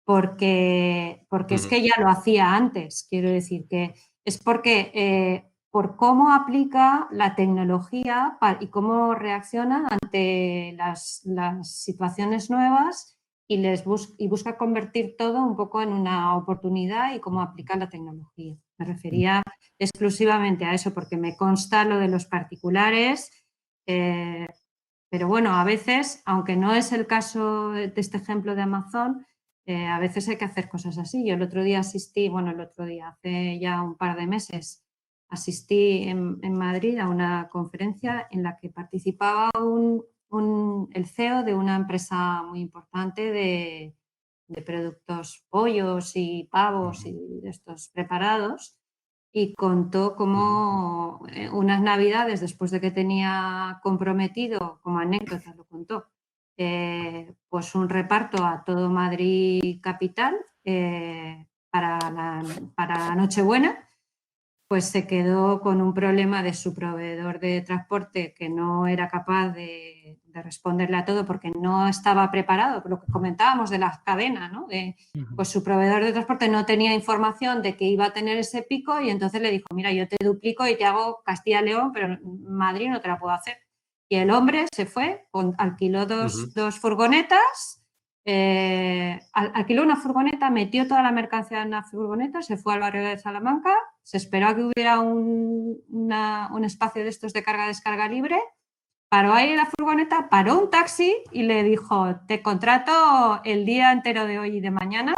porque es que ya lo hacía antes. Quiero decir que es porque por cómo aplica la tecnología y cómo reacciona ante las situaciones nuevas y busca convertir todo un poco en una oportunidad y cómo aplicar la tecnología. Me refería exclusivamente a eso porque me consta lo de los particulares, pero bueno, a veces, aunque no es el caso de este ejemplo de Amazon, a veces hay que hacer cosas así. Yo el otro día hace ya un par de meses, asistí en Madrid a una conferencia en la que participaba el CEO de una empresa muy importante de productos pollos y pavos y de estos preparados y contó cómo unas navidades después de que tenía comprometido, como anécdota lo contó, pues un reparto a todo Madrid capital para Nochebuena, pues se quedó con un problema de su proveedor de transporte que no era capaz de responderle a todo porque no estaba preparado, por lo que comentábamos de las cadenas, ¿no? Pues su proveedor de transporte no tenía información de que iba a tener ese pico y entonces le dijo, mira, yo te duplico y te hago Castilla-León, pero Madrid no te la puedo hacer. Y el hombre se fue, alquiló dos furgonetas, alquiló una furgoneta, metió toda la mercancía en la furgoneta, se fue al barrio de Salamanca, se esperó a que hubiera un espacio de estos de carga-descarga libre, paró ahí la furgoneta, paró un taxi y le dijo, te contrato el día entero de hoy y de mañana,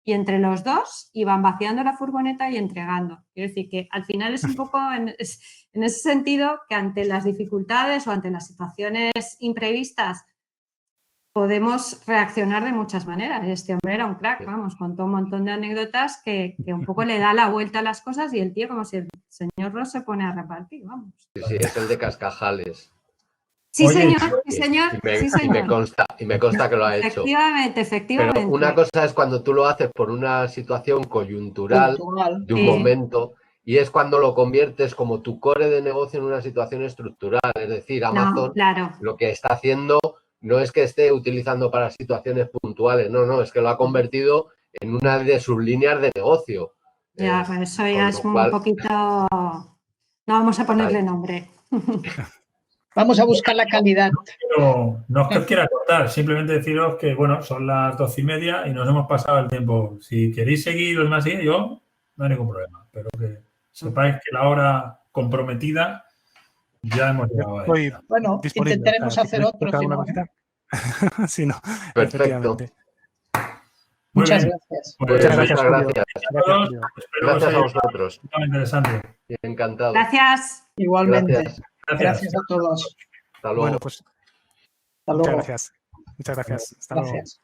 y entre los dos iban vaciando la furgoneta y entregando. Quiero decir que al final es un poco en ese sentido que ante las dificultades o ante las situaciones imprevistas podemos reaccionar de muchas maneras. Este hombre era un crack, vamos, contó un montón de anécdotas que un poco le da la vuelta a las cosas y el tío como si el señor Ross se pone a repartir, vamos. Sí, es el de Cascajales. Sí, señor, sí, señor. Y me consta que lo ha hecho. Efectivamente. Pero una cosa es cuando tú lo haces por una situación coyuntural de un momento y es cuando lo conviertes como tu core de negocio en una situación estructural. Es decir, Amazon lo que está haciendo no es que esté utilizando para situaciones puntuales, no, es que lo ha convertido en una de sus líneas de negocio. Ya, pues eso ya es un poquito... No vamos a ponerle nombre. Vamos a buscar la calidad. No es que os quiera cortar, simplemente deciros que, bueno, son las 12:30 y nos hemos pasado el tiempo. Si queréis seguir los más, yo no hay ningún problema, pero que sepáis que la hora comprometida Ya hemos llegado ahí. Bueno, intentaremos hacer otro. Si no, sí, no. Perfecto. Muchas gracias. Muchas gracias. Gracias a vosotros. Muy interesante. Encantado. Gracias. Igualmente. Gracias a todos. Hasta luego. Bueno, pues hasta luego. Muchas gracias. Hasta luego. Gracias.